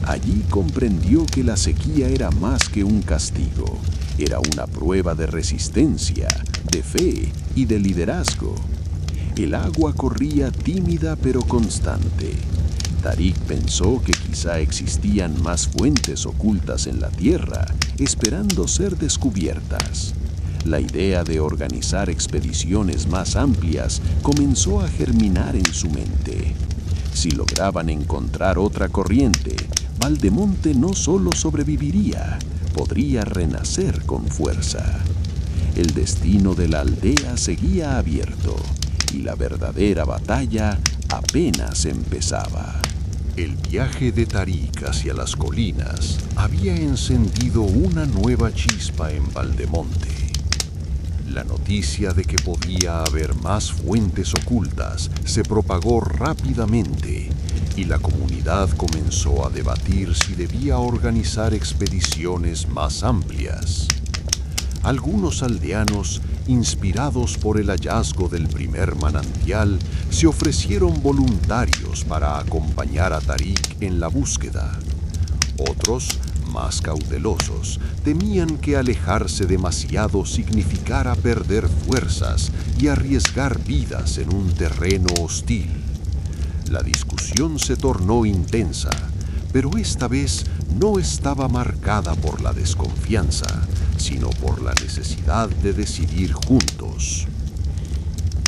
Allí comprendió que la sequía era más que un castigo, era una prueba de resistencia, de fe y de liderazgo. El agua corría tímida pero constante. Tarik pensó que quizá existían más fuentes ocultas en la tierra, esperando ser descubiertas. La idea de organizar expediciones más amplias comenzó a germinar en su mente. Si lograban encontrar otra corriente, Valdemonte no solo sobreviviría, podría renacer con fuerza. El destino de la aldea seguía abierto y la verdadera batalla apenas empezaba. El viaje de Tarik hacia las colinas había encendido una nueva chispa en Valdemonte. La noticia de que podía haber más fuentes ocultas se propagó rápidamente y la comunidad comenzó a debatir si debía organizar expediciones más amplias. Algunos aldeanos, inspirados por el hallazgo del primer manantial, se ofrecieron voluntarios para acompañar a Tarik en la búsqueda. Otros, más cautelosos, temían que alejarse demasiado significara perder fuerzas y arriesgar vidas en un terreno hostil. La discusión se tornó intensa, pero esta vez no estaba marcada por la desconfianza, sino por la necesidad de decidir juntos.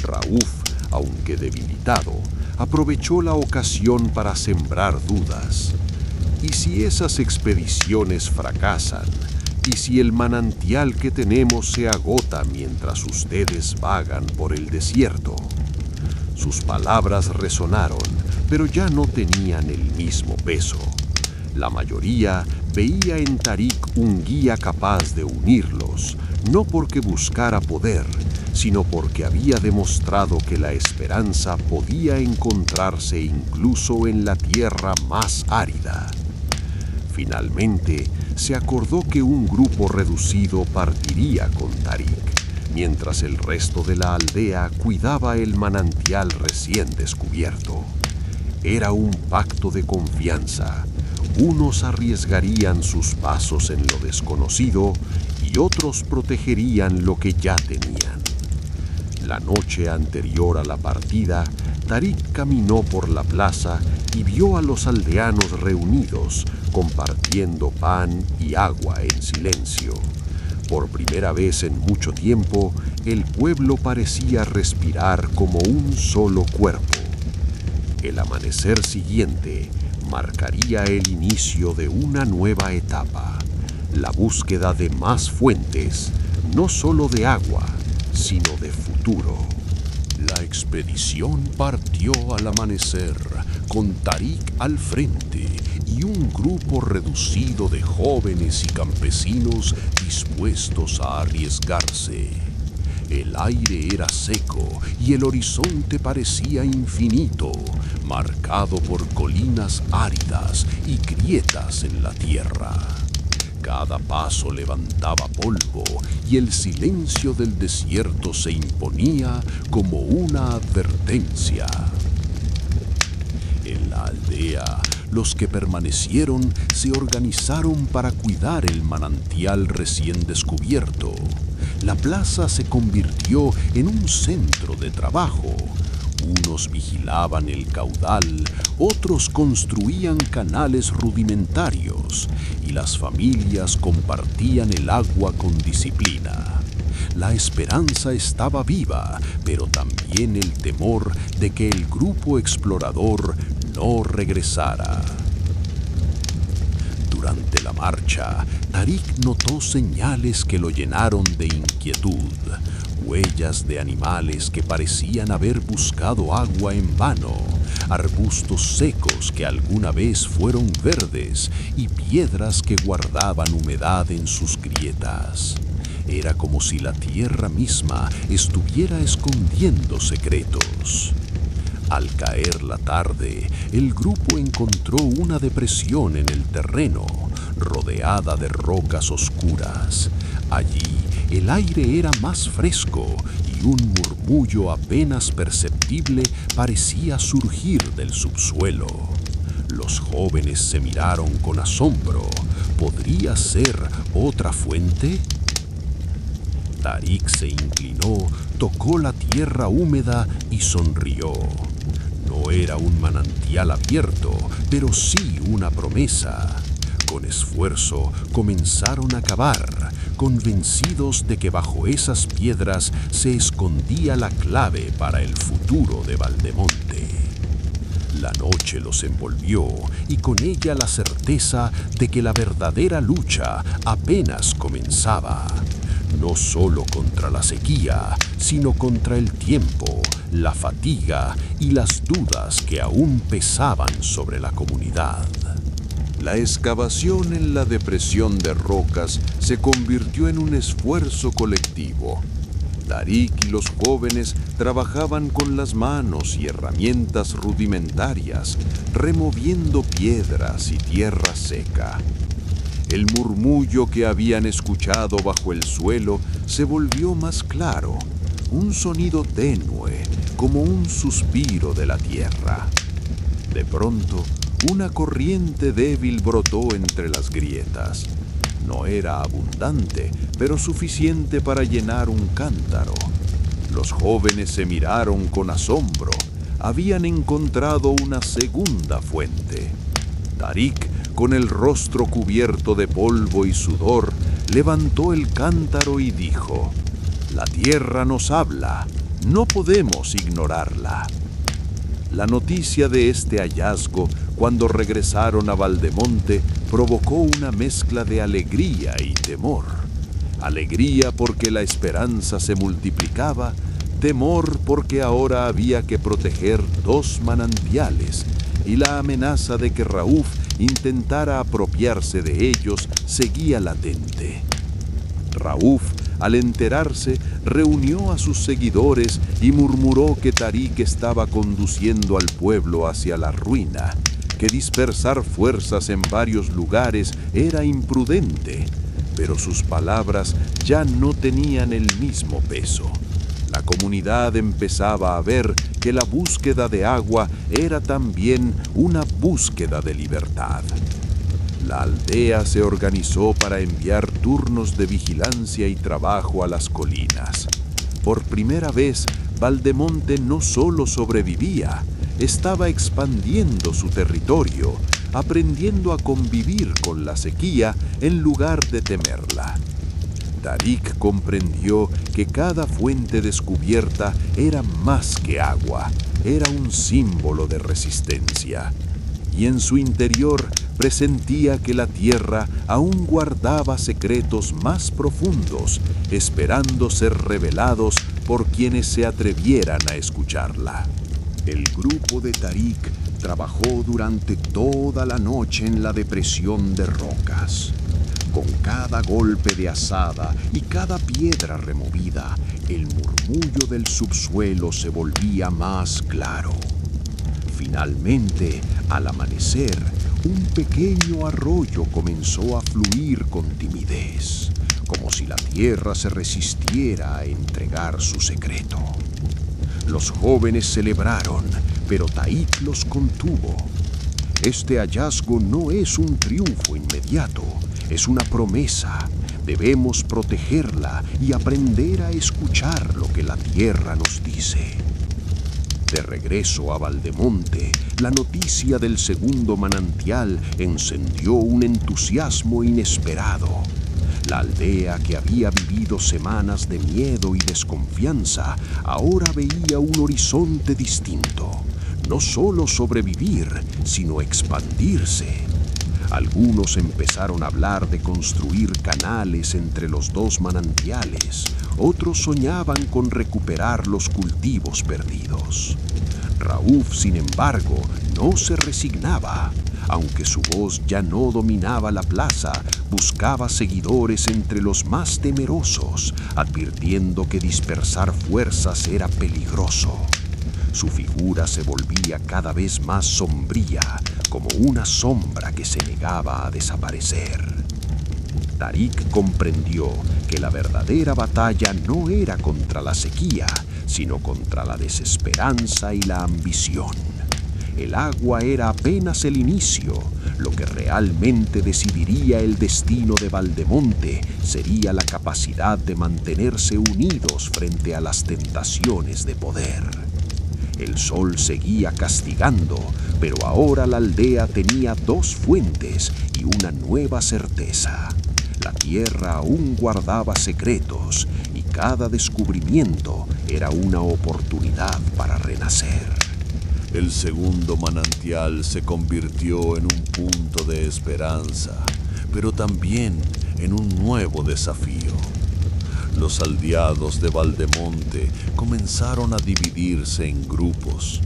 Raúf, aunque debilitado, aprovechó la ocasión para sembrar dudas. ¿Y si esas expediciones fracasan? ¿Y si el manantial que tenemos se agota mientras ustedes vagan por el desierto? Sus palabras resonaron, pero ya no tenían el mismo peso. La mayoría veía en Tarik un guía capaz de unirlos, no porque buscara poder, sino porque había demostrado que la esperanza podía encontrarse incluso en la tierra más árida. Finalmente, se acordó que un grupo reducido partiría con Tarik, mientras el resto de la aldea cuidaba el manantial recién descubierto. Era un pacto de confianza. Unos arriesgarían sus pasos en lo desconocido y otros protegerían lo que ya tenían. La noche anterior a la partida, Tarik caminó por la plaza y vio a los aldeanos reunidos, compartiendo pan y agua en silencio. Por primera vez en mucho tiempo, el pueblo parecía respirar como un solo cuerpo. El amanecer siguiente marcaría el inicio de una nueva etapa, la búsqueda de más fuentes, no solo de agua, sino de futuro. La expedición partió al amanecer, con Tarik al frente y un grupo reducido de jóvenes y campesinos dispuestos a arriesgarse. El aire era seco y el horizonte parecía infinito, marcado por colinas áridas y grietas en la tierra. Cada paso levantaba polvo y el silencio del desierto se imponía como una advertencia. En la aldea, los que permanecieron se organizaron para cuidar el manantial recién descubierto. La plaza se convirtió en un centro de trabajo. Unos vigilaban el caudal, otros construían canales rudimentarios y las familias compartían el agua con disciplina. La esperanza estaba viva, pero también el temor de que el grupo explorador no regresara. Durante la marcha, Tarik notó señales que lo llenaron de inquietud. Huellas de animales que parecían haber buscado agua en vano, arbustos secos que alguna vez fueron verdes y piedras que guardaban humedad en sus grietas. Era como si la tierra misma estuviera escondiendo secretos. Al caer la tarde, el grupo encontró una depresión en el terreno, rodeada de rocas oscuras. Allí, el aire era más fresco y un murmullo apenas perceptible parecía surgir del subsuelo. Los jóvenes se miraron con asombro. ¿Podría ser otra fuente? Tarik se inclinó, tocó la tierra húmeda y sonrió. No era un manantial abierto, pero sí una promesa. Con esfuerzo comenzaron a cavar, convencidos de que bajo esas piedras se escondía la clave para el futuro de Valdemonte. La noche los envolvió y con ella la certeza de que la verdadera lucha apenas comenzaba. No solo contra la sequía, sino contra el tiempo, la fatiga y las dudas que aún pesaban sobre la comunidad. La excavación en la depresión de rocas se convirtió en un esfuerzo colectivo. Tarik y los jóvenes trabajaban con las manos y herramientas rudimentarias, removiendo piedras y tierra seca. El murmullo que habían escuchado bajo el suelo se volvió más claro, un sonido tenue, como un suspiro de la tierra. De pronto, una corriente débil brotó entre las grietas. No era abundante, pero suficiente para llenar un cántaro. Los jóvenes se miraron con asombro. Habían encontrado una segunda fuente. Tarik, con el rostro cubierto de polvo y sudor, levantó el cántaro y dijo: «La tierra nos habla, no podemos ignorarla». La noticia de este hallazgo, cuando regresaron a Valdemonte, provocó una mezcla de alegría y temor. Alegría porque la esperanza se multiplicaba, temor porque ahora había que proteger 2 manantiales, y la amenaza de que Rauf intentara apropiarse de ellos seguía latente. Rauf, al enterarse, reunió a sus seguidores y murmuró que Tarik estaba conduciendo al pueblo hacia la ruina, que dispersar fuerzas en varios lugares era imprudente, pero sus palabras ya no tenían el mismo peso. La comunidad empezaba a ver que la búsqueda de agua era también una búsqueda de libertad. La aldea se organizó para enviar turnos de vigilancia y trabajo a las colinas. Por primera vez, Valdemonte no solo sobrevivía, estaba expandiendo su territorio, aprendiendo a convivir con la sequía en lugar de temerla. Tarik comprendió que cada fuente descubierta era más que agua, era un símbolo de resistencia. Y en su interior presentía que la tierra aún guardaba secretos más profundos, esperando ser revelados por quienes se atrevieran a escucharla. El grupo de Tarik trabajó durante toda la noche en la depresión de rocas. Con cada golpe de azada y cada piedra removida, el murmullo del subsuelo se volvía más claro. Finalmente, al amanecer, un pequeño arroyo comenzó a fluir con timidez, como si la tierra se resistiera a entregar su secreto. Los jóvenes celebraron, pero Tarik los contuvo. Este hallazgo no es un triunfo inmediato, es una promesa. Debemos protegerla y aprender a escuchar lo que la tierra nos dice. De regreso a Valdemonte, la noticia del segundo manantial encendió un entusiasmo inesperado. La aldea, que había vivido semanas de miedo y desconfianza, ahora veía un horizonte distinto. No solo sobrevivir, sino expandirse. Algunos empezaron a hablar de construir canales entre los dos manantiales. Otros soñaban con recuperar los cultivos perdidos. Raúf, sin embargo, no se resignaba. Aunque su voz ya no dominaba la plaza, buscaba seguidores entre los más temerosos, advirtiendo que dispersar fuerzas era peligroso. Su figura se volvía cada vez más sombría, como una sombra que se negaba a desaparecer. Tarik comprendió que la verdadera batalla no era contra la sequía, sino contra la desesperanza y la ambición. El agua era apenas el inicio. Lo que realmente decidiría el destino de Valdemonte sería la capacidad de mantenerse unidos frente a las tentaciones de poder. El sol seguía castigando, pero ahora la aldea tenía dos fuentes y una nueva certeza. La tierra aún guardaba secretos y cada descubrimiento era una oportunidad para renacer. El segundo manantial se convirtió en un punto de esperanza, pero también en un nuevo desafío. Los aldeados de Valdemonte comenzaron a dividirse en grupos.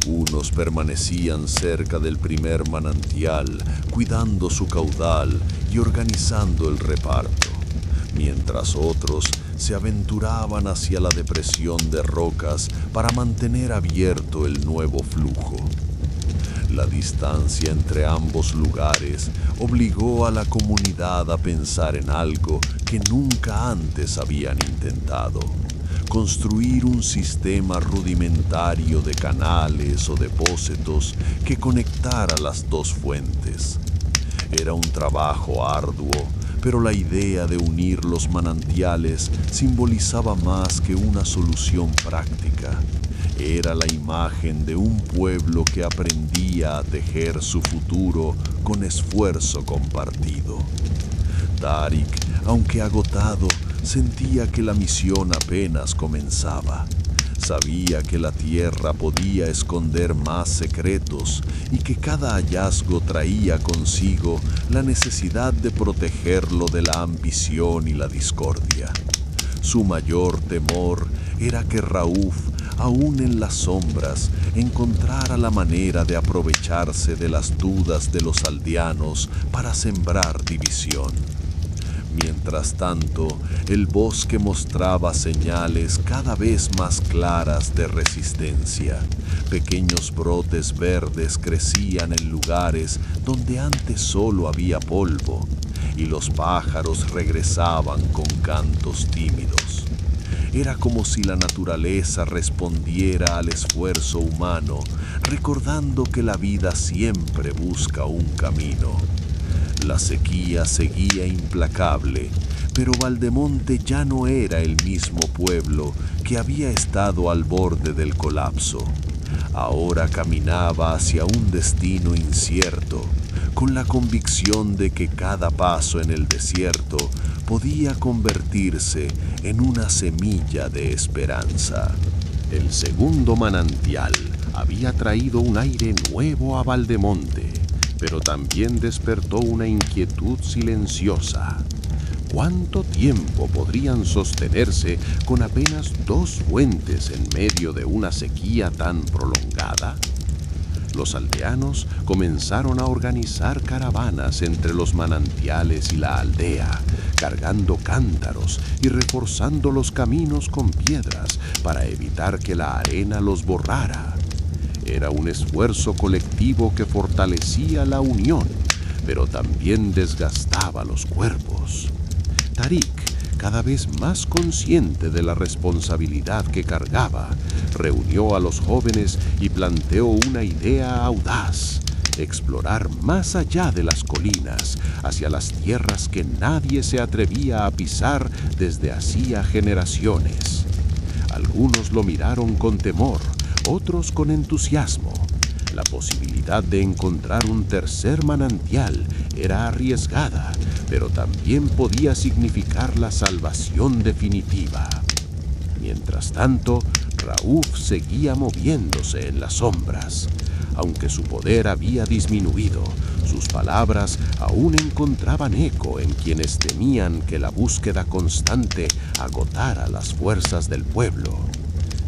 Unos permanecían cerca del primer manantial, cuidando su caudal y organizando el reparto, mientras otros se aventuraban hacia la depresión de rocas para mantener abierto el nuevo flujo. La distancia entre ambos lugares obligó a la comunidad a pensar en algo que nunca antes habían intentado: construir un sistema rudimentario de canales o depósitos que conectara las dos fuentes. Era un trabajo arduo, pero la idea de unir los manantiales simbolizaba más que una solución práctica. Era la imagen de un pueblo que aprendía a tejer su futuro con esfuerzo compartido. Tarik, aunque agotado, sentía que la misión apenas comenzaba. Sabía que la tierra podía esconder más secretos y que cada hallazgo traía consigo la necesidad de protegerlo de la ambición y la discordia. Su mayor temor era que Raúf, aún en las sombras, encontrara la manera de aprovecharse de las dudas de los aldeanos para sembrar división. Mientras tanto, el bosque mostraba señales cada vez más claras de resistencia. Pequeños brotes verdes crecían en lugares donde antes solo había polvo, y los pájaros regresaban con cantos tímidos. Era como si la naturaleza respondiera al esfuerzo humano, recordando que la vida siempre busca un camino. La sequía seguía implacable, pero Valdemonte ya no era el mismo pueblo que había estado al borde del colapso. Ahora caminaba hacia un destino incierto, con la convicción de que cada paso en el desierto podía convertirse en una semilla de esperanza. El segundo manantial había traído un aire nuevo a Valdemonte. pero también despertó una inquietud silenciosa. ¿Cuánto tiempo podrían sostenerse con apenas 2 fuentes en medio de una sequía tan prolongada? Los aldeanos comenzaron a organizar caravanas entre los manantiales y la aldea, cargando cántaros y reforzando los caminos con piedras para evitar que la arena los borrara. Era un esfuerzo colectivo que fortalecía la unión, pero también desgastaba los cuerpos. Tarik, cada vez más consciente de la responsabilidad que cargaba, reunió a los jóvenes y planteó una idea audaz: explorar más allá de las colinas, hacia las tierras que nadie se atrevía a pisar desde hacía generaciones. Algunos lo miraron con temor, otros con entusiasmo. La posibilidad de encontrar un tercer manantial era arriesgada, pero también podía significar la salvación definitiva. Mientras tanto, Raúf seguía moviéndose en las sombras. Aunque su poder había disminuido, sus palabras aún encontraban eco en quienes temían que la búsqueda constante agotara las fuerzas del pueblo.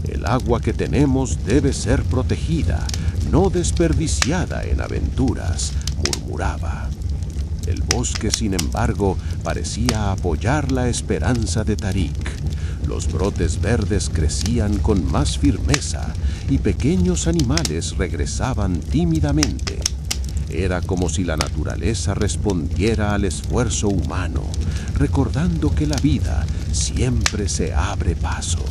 El agua que tenemos debe ser protegida, no desperdiciada en aventuras, murmuraba. El bosque, sin embargo, parecía apoyar la esperanza de Tarik. Los brotes verdes crecían con más firmeza y pequeños animales regresaban tímidamente. Era como si la naturaleza respondiera al esfuerzo humano, recordando que la vida siempre se abre paso.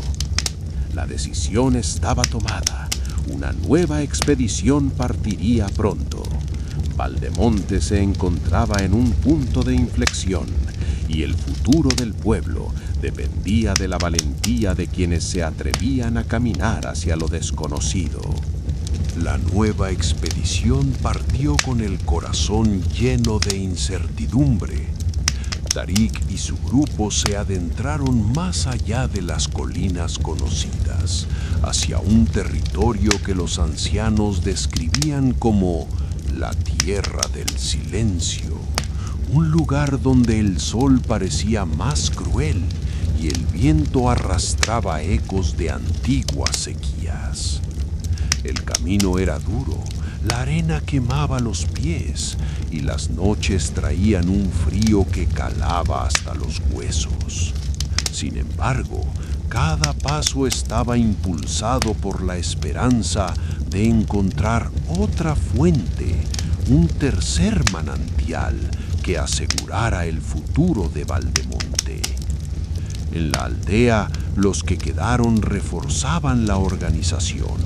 La decisión estaba tomada. Una nueva expedición partiría pronto. Valdemonte se encontraba en un punto de inflexión y el futuro del pueblo dependía de la valentía de quienes se atrevían a caminar hacia lo desconocido. La nueva expedición partió con el corazón lleno de incertidumbre. Tarik y su grupo se adentraron más allá de las colinas conocidas, hacia un territorio que los ancianos describían como la Tierra del Silencio, un lugar donde el sol parecía más cruel y el viento arrastraba ecos de antiguas sequías. El camino era duro, la arena quemaba los pies y las noches traían un frío que calaba hasta los huesos. Sin embargo, cada paso estaba impulsado por la esperanza de encontrar otra fuente, un tercer manantial que asegurara el futuro de Valdemonte. En la aldea, los que quedaron reforzaban la organización.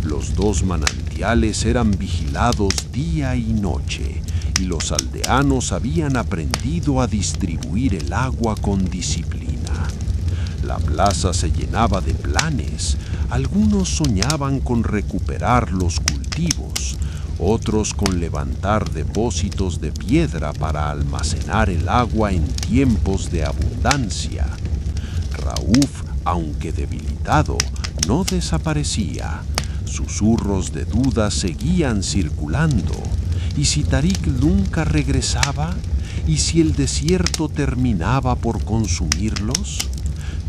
Los 2 manantiales eran vigilados día y noche, y los aldeanos habían aprendido a distribuir el agua con disciplina. La plaza se llenaba de planes. Algunos soñaban con recuperar los cultivos, otros con levantar depósitos de piedra para almacenar el agua en tiempos de abundancia. Raúf, aunque debilitado, no desaparecía. Susurros de duda seguían circulando. ¿Y si Tarik nunca regresaba? ¿Y si el desierto terminaba por consumirlos?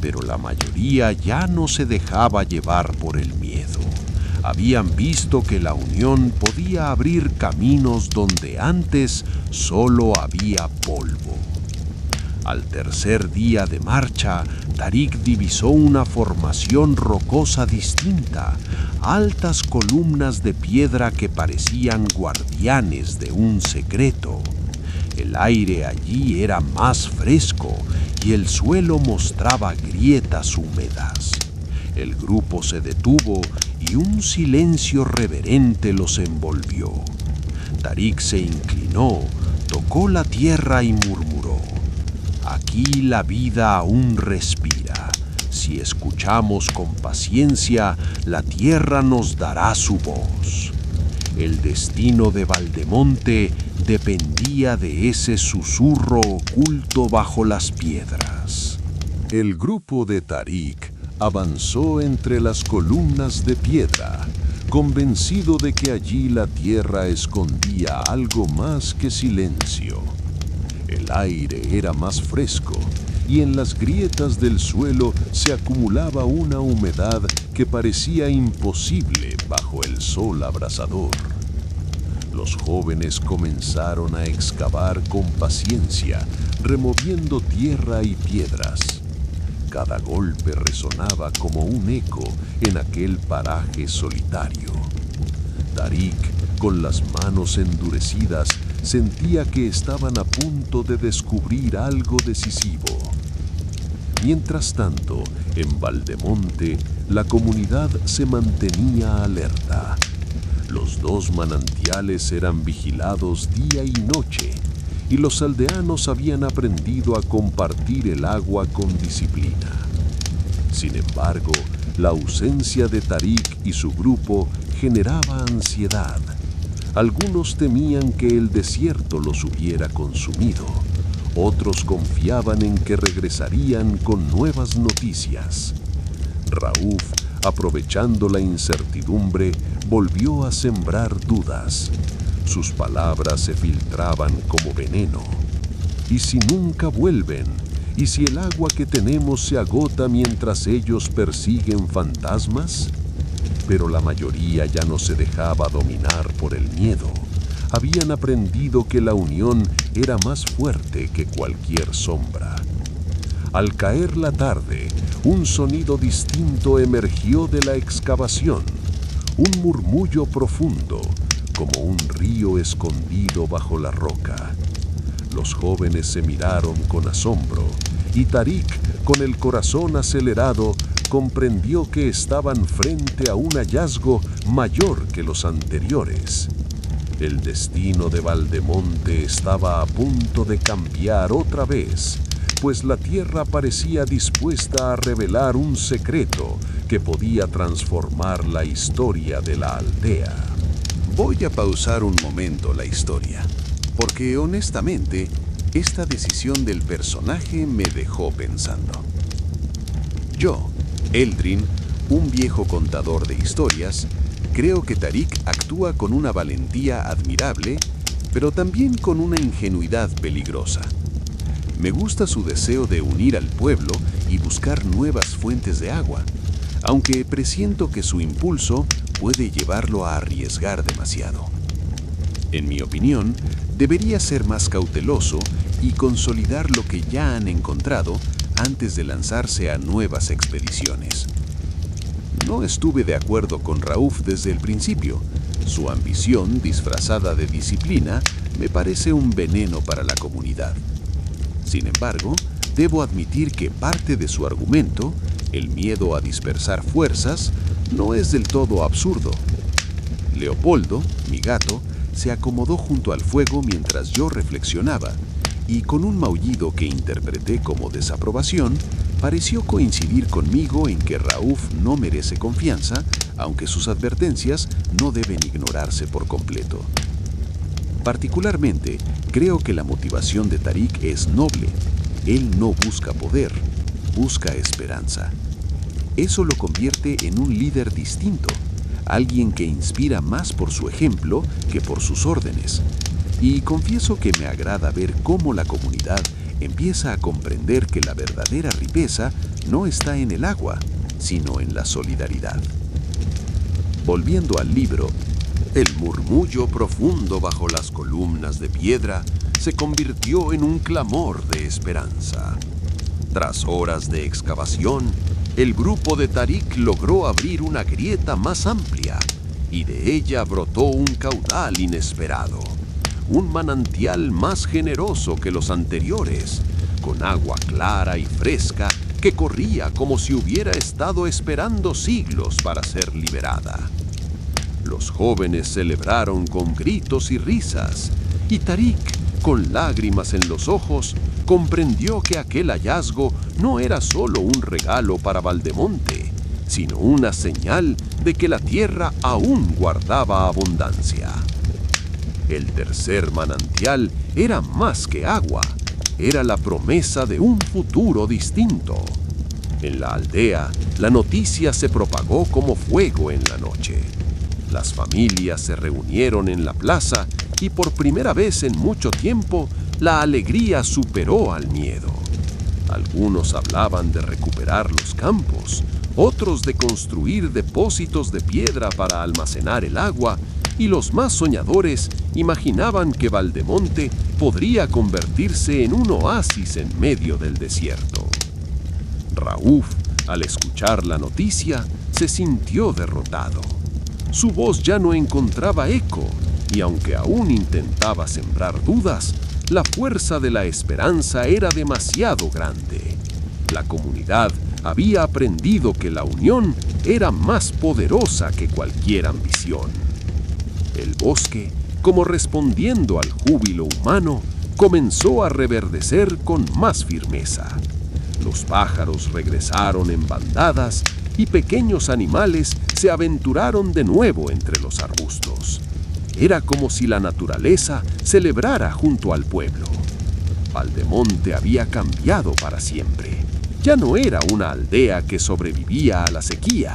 Pero la mayoría ya no se dejaba llevar por el miedo. Habían visto que la unión podía abrir caminos donde antes solo había polvo. Al tercer día de marcha, Tarik divisó una formación rocosa distinta, altas columnas de piedra que parecían guardianes de un secreto. El aire allí era más fresco y el suelo mostraba grietas húmedas. El grupo se detuvo y un silencio reverente los envolvió. Tarik se inclinó, tocó la tierra y murmuró: «Aquí la vida aún respira. Si escuchamos con paciencia, la tierra nos dará su voz». El destino de Valdemonte dependía de ese susurro oculto bajo las piedras. El grupo de Tarik avanzó entre las columnas de piedra, convencido de que allí la tierra escondía algo más que silencio. El aire era más fresco y en las grietas del suelo se acumulaba una humedad que parecía imposible bajo el sol abrasador. Los jóvenes comenzaron a excavar con paciencia, removiendo tierra y piedras. Cada golpe resonaba como un eco en aquel paraje solitario. Tarik, con las manos endurecidas, sentía que estaban a punto de descubrir algo decisivo. Mientras tanto, en Valdemonte, la comunidad se mantenía alerta. Los 2 manantiales eran vigilados día y noche, y los aldeanos habían aprendido a compartir el agua con disciplina. Sin embargo, la ausencia de Tarik y su grupo generaba ansiedad. Algunos temían que el desierto los hubiera consumido. Otros confiaban en que regresarían con nuevas noticias. Rauf, aprovechando la incertidumbre, volvió a sembrar dudas. Sus palabras se filtraban como veneno. ¿Y si nunca vuelven? ¿Y si el agua que tenemos se agota mientras ellos persiguen fantasmas? Pero la mayoría ya no se dejaba dominar por el miedo. Habían aprendido que la unión era más fuerte que cualquier sombra. Al caer la tarde, un sonido distinto emergió de la excavación, un murmullo profundo, como un río escondido bajo la roca. Los jóvenes se miraron con asombro, y Tarik, con el corazón acelerado, comprendió que estaban frente a un hallazgo mayor que los anteriores. El destino de Valdemonte estaba a punto de cambiar otra vez, pues la tierra parecía dispuesta a revelar un secreto que podía transformar la historia de la aldea. Voy a pausar un momento la historia, porque honestamente, esta decisión del personaje me dejó pensando. Yo, Eldrin, un viejo contador de historias, creo que Tarik actúa con una valentía admirable, pero también con una ingenuidad peligrosa. Me gusta su deseo de unir al pueblo y buscar nuevas fuentes de agua, aunque presiento que su impulso puede llevarlo a arriesgar demasiado. En mi opinión, debería ser más cauteloso y consolidar lo que ya han encontrado antes de lanzarse a nuevas expediciones. No estuve de acuerdo con Rauf desde el principio. Su ambición, disfrazada de disciplina, me parece un veneno para la comunidad. Sin embargo, debo admitir que parte de su argumento, el miedo a dispersar fuerzas, no es del todo absurdo. Leopoldo, mi gato, se acomodó junto al fuego mientras yo reflexionaba, y con un maullido que interpreté como desaprobación, pareció coincidir conmigo en que Rauf no merece confianza, aunque sus advertencias no deben ignorarse por completo. Particularmente, creo que la motivación de Tarik es noble. Él no busca poder, busca esperanza. Eso lo convierte en un líder distinto, alguien que inspira más por su ejemplo que por sus órdenes. Y confieso que me agrada ver cómo la comunidad empieza a comprender que la verdadera riqueza no está en el agua, sino en la solidaridad. Volviendo al libro, el murmullo profundo bajo las columnas de piedra se convirtió en un clamor de esperanza. Tras horas de excavación, el grupo de Tarik logró abrir una grieta más amplia, y de ella brotó un caudal inesperado. Un manantial más generoso que los anteriores, con agua clara y fresca que corría como si hubiera estado esperando siglos para ser liberada. Los jóvenes celebraron con gritos y risas, y Tarik, con lágrimas en los ojos, comprendió que aquel hallazgo no era solo un regalo para Valdemonte, sino una señal de que la tierra aún guardaba abundancia. El tercer manantial era más que agua, era la promesa de un futuro distinto. En la aldea, la noticia se propagó como fuego en la noche. Las familias se reunieron en la plaza y por primera vez en mucho tiempo la alegría superó al miedo. Algunos hablaban de recuperar los campos, otros de construir depósitos de piedra para almacenar el agua, y los más soñadores imaginaban que Valdemonte podría convertirse en un oasis en medio del desierto. Raúf, al escuchar la noticia, se sintió derrotado. Su voz ya no encontraba eco, y aunque aún intentaba sembrar dudas, la fuerza de la esperanza era demasiado grande. La comunidad había aprendido que la unión era más poderosa que cualquier ambición. El bosque, como respondiendo al júbilo humano, comenzó a reverdecer con más firmeza. Los pájaros regresaron en bandadas y pequeños animales se aventuraron de nuevo entre los arbustos. Era como si la naturaleza celebrara junto al pueblo. Valdemonte había cambiado para siempre. Ya no era una aldea que sobrevivía a la sequía,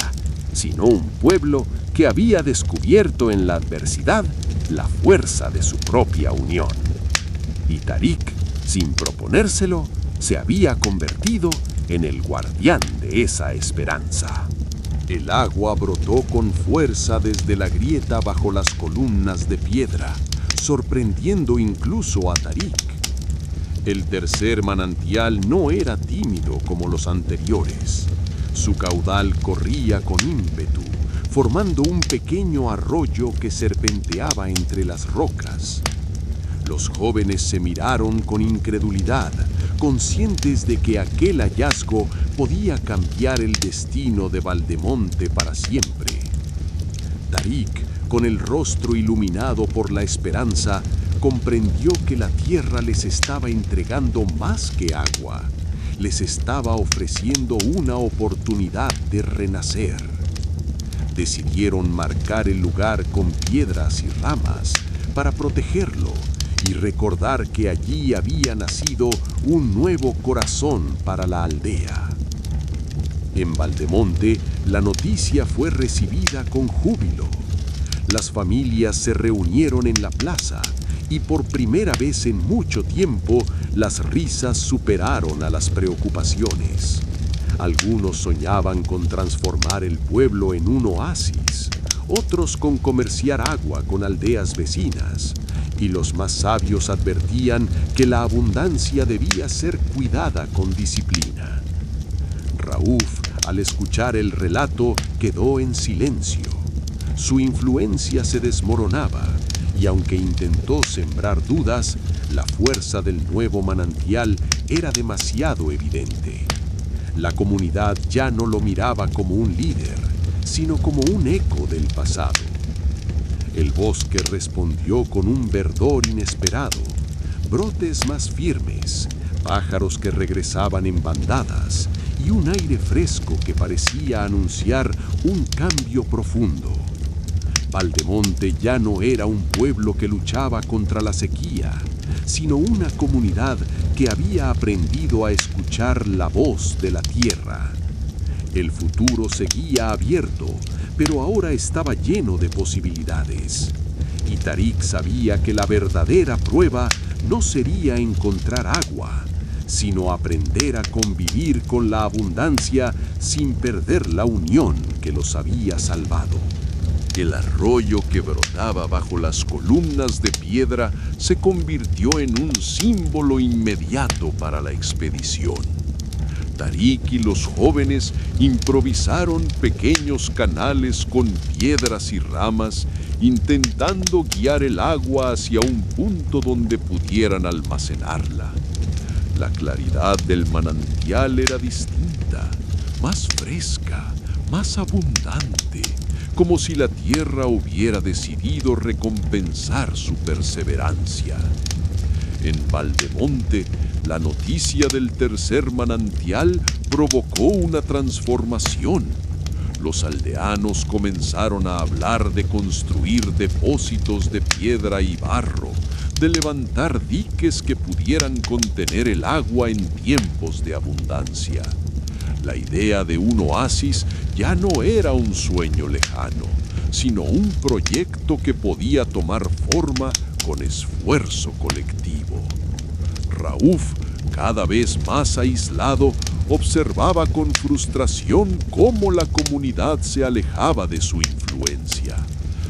sino un pueblo que había descubierto en la adversidad la fuerza de su propia unión. Y Tarik, sin proponérselo, se había convertido en el guardián de esa esperanza. El agua brotó con fuerza desde la grieta bajo las columnas de piedra, sorprendiendo incluso a Tarik. El tercer manantial no era tímido como los anteriores. Su caudal corría con ímpetu, formando un pequeño arroyo que serpenteaba entre las rocas. Los jóvenes se miraron con incredulidad, conscientes de que aquel hallazgo podía cambiar el destino de Valdemonte para siempre. Tarik, con el rostro iluminado por la esperanza, comprendió que la tierra les estaba entregando más que agua. Les estaba ofreciendo una oportunidad de renacer. Decidieron marcar el lugar con piedras y ramas para protegerlo y recordar que allí había nacido un nuevo corazón para la aldea. En Valdemonte, la noticia fue recibida con júbilo. Las familias se reunieron en la plaza y por primera vez en mucho tiempo las risas superaron a las preocupaciones. Algunos soñaban con transformar el pueblo en un oasis, otros con comerciar agua con aldeas vecinas, y los más sabios advertían que la abundancia debía ser cuidada con disciplina. Raúf, al escuchar el relato, quedó en silencio. Su influencia se desmoronaba, y aunque intentó sembrar dudas, la fuerza del nuevo manantial era demasiado evidente. La comunidad ya no lo miraba como un líder, sino como un eco del pasado. El bosque respondió con un verdor inesperado, brotes más firmes, pájaros que regresaban en bandadas y un aire fresco que parecía anunciar un cambio profundo. Valdemonte ya no era un pueblo que luchaba contra la sequía, sino una comunidad que había aprendido a escuchar la voz de la tierra. El futuro seguía abierto, pero ahora estaba lleno de posibilidades. Y Tarik sabía que la verdadera prueba no sería encontrar agua, sino aprender a convivir con la abundancia sin perder la unión que los había salvado. El arroyo que brotaba bajo las columnas de piedra se convirtió en un símbolo inmediato para la expedición. Tarik y los jóvenes improvisaron pequeños canales con piedras y ramas, intentando guiar el agua hacia un punto donde pudieran almacenarla. La claridad del manantial era distinta, más fresca, más abundante, como si la tierra hubiera decidido recompensar su perseverancia. En Valdemonte, la noticia del tercer manantial provocó una transformación. Los aldeanos comenzaron a hablar de construir depósitos de piedra y barro, de levantar diques que pudieran contener el agua en tiempos de abundancia. La idea de un oasis ya no era un sueño lejano, sino un proyecto que podía tomar forma con esfuerzo colectivo. Raúf, cada vez más aislado, observaba con frustración cómo la comunidad se alejaba de su influencia.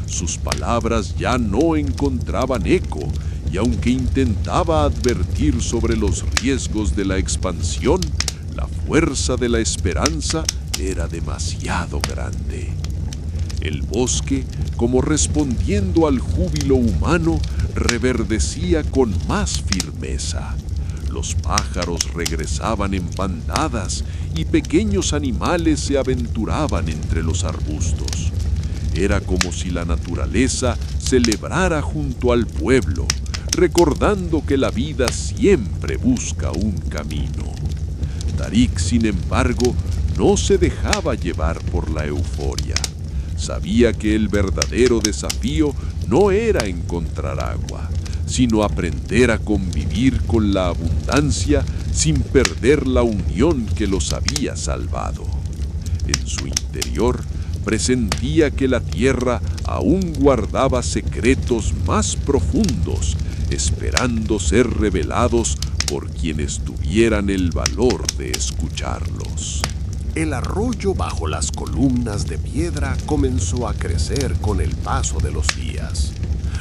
Sus palabras ya no encontraban eco, y aunque intentaba advertir sobre los riesgos de la expansión, la fuerza de la esperanza era demasiado grande. El bosque, como respondiendo al júbilo humano, reverdecía con más firmeza. Los pájaros regresaban en bandadas y pequeños animales se aventuraban entre los arbustos. Era como si la naturaleza celebrara junto al pueblo, recordando que la vida siempre busca un camino. Tarik, sin embargo, no se dejaba llevar por la euforia. Sabía que el verdadero desafío no era encontrar agua, sino aprender a convivir con la abundancia sin perder la unión que los había salvado. En su interior, presentía que la tierra aún guardaba secretos más profundos, esperando ser revelados por quienes tuvieran el valor de escucharlos. El arroyo bajo las columnas de piedra comenzó a crecer con el paso de los días.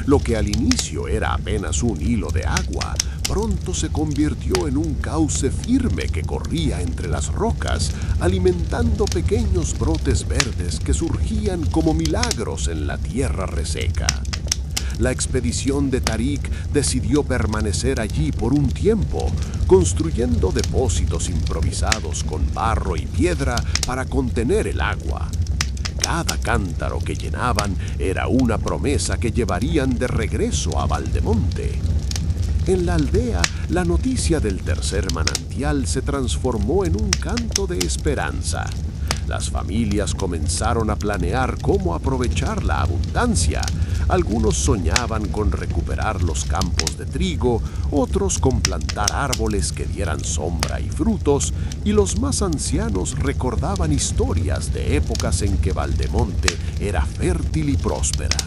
Lo que al inicio era apenas un hilo de agua, pronto se convirtió en un cauce firme que corría entre las rocas, alimentando pequeños brotes verdes que surgían como milagros en la tierra reseca. La expedición de Tarik decidió permanecer allí por un tiempo, construyendo depósitos improvisados con barro y piedra para contener el agua. Cada cántaro que llenaban era una promesa que llevarían de regreso a Valdemonte. En la aldea, la noticia del tercer manantial se transformó en un canto de esperanza. Las familias comenzaron a planear cómo aprovechar la abundancia. Algunos soñaban con recuperar los campos de trigo, otros con plantar árboles que dieran sombra y frutos, y los más ancianos recordaban historias de épocas en que Valdemonte era fértil y próspera.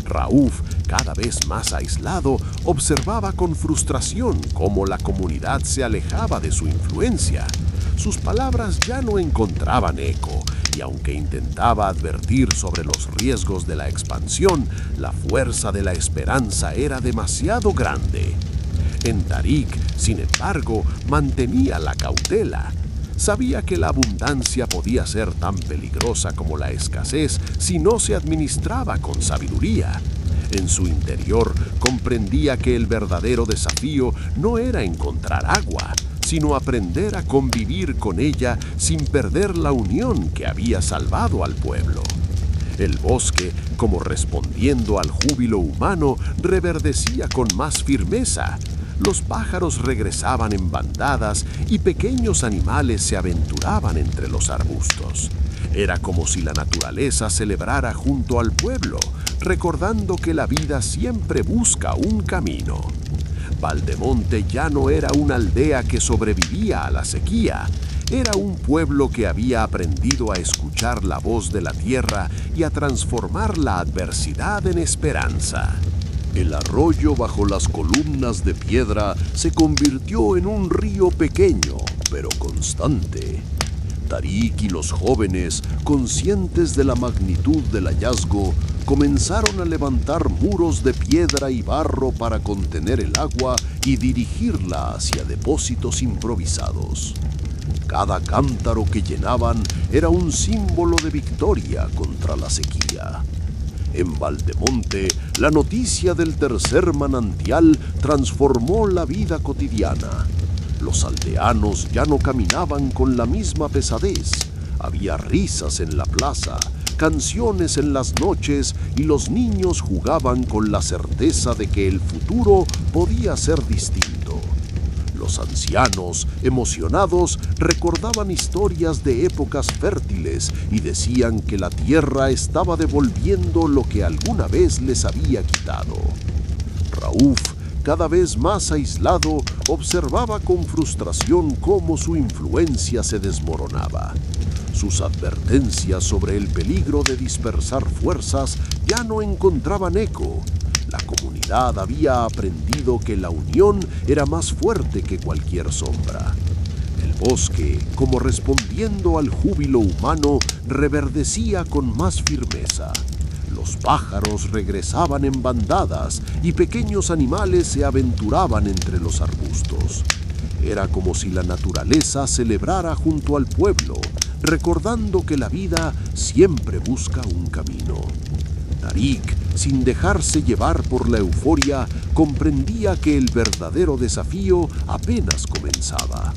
Raúf, cada vez más aislado, observaba con frustración cómo la comunidad se alejaba de su influencia. Sus palabras ya no encontraban eco, y aunque intentaba advertir sobre los riesgos de la expansión, la fuerza de la esperanza era demasiado grande. En Tarik, sin embargo, mantenía la cautela. Sabía que la abundancia podía ser tan peligrosa como la escasez si no se administraba con sabiduría. En su interior comprendía que el verdadero desafío no era encontrar agua, sino aprender a convivir con ella sin perder la unión que había salvado al pueblo. El bosque, como respondiendo al júbilo humano, reverdecía con más firmeza. Los pájaros regresaban en bandadas y pequeños animales se aventuraban entre los arbustos. Era como si la naturaleza celebrara junto al pueblo, recordando que la vida siempre busca un camino. Valdemonte ya no era una aldea que sobrevivía a la sequía, era un pueblo que había aprendido a escuchar la voz de la tierra y a transformar la adversidad en esperanza. El arroyo bajo las columnas de piedra se convirtió en un río pequeño, pero constante. Tarik y los jóvenes, conscientes de la magnitud del hallazgo, comenzaron a levantar muros de piedra y barro para contener el agua y dirigirla hacia depósitos improvisados. Cada cántaro que llenaban era un símbolo de victoria contra la sequía. En Valdemonte, la noticia del tercer manantial transformó la vida cotidiana. Los aldeanos ya no caminaban con la misma pesadez. Había risas en la plaza, canciones en las noches y los niños jugaban con la certeza de que el futuro podía ser distinto. Los ancianos, emocionados, recordaban historias de épocas fértiles y decían que la tierra estaba devolviendo lo que alguna vez les había quitado. Raúf, cada vez más aislado, observaba con frustración cómo su influencia se desmoronaba. Sus advertencias sobre el peligro de dispersar fuerzas ya no encontraban eco. La comunidad había aprendido que la unión era más fuerte que cualquier sombra. El bosque, como respondiendo al júbilo humano, reverdecía con más firmeza. Los pájaros regresaban en bandadas y pequeños animales se aventuraban entre los arbustos. Era como si la naturaleza celebrara junto al pueblo, recordando que la vida siempre busca un camino. Tarik, sin dejarse llevar por la euforia, comprendía que el verdadero desafío apenas comenzaba.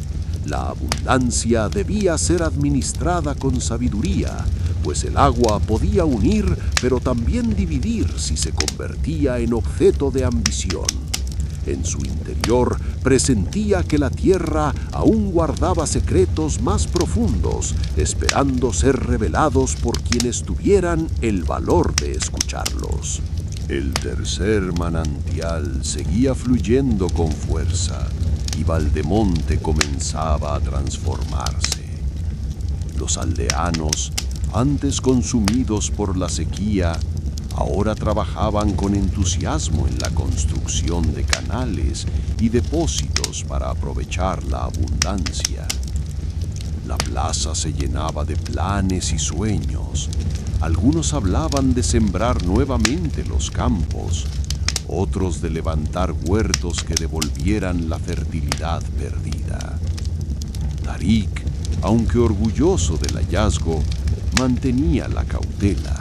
La abundancia debía ser administrada con sabiduría, pues el agua podía unir, pero también dividir si se convertía en objeto de ambición. En su interior presentía que la tierra aún guardaba secretos más profundos, esperando ser revelados por quienes tuvieran el valor de escucharlos. El tercer manantial seguía fluyendo con fuerza y Valdemonte comenzaba a transformarse. Los aldeanos, antes consumidos por la sequía, ahora trabajaban con entusiasmo en la construcción de canales y depósitos para aprovechar la abundancia. La plaza se llenaba de planes y sueños. Algunos hablaban de sembrar nuevamente los campos, otros de levantar huertos que devolvieran la fertilidad perdida. Tarik, aunque orgulloso del hallazgo, mantenía la cautela.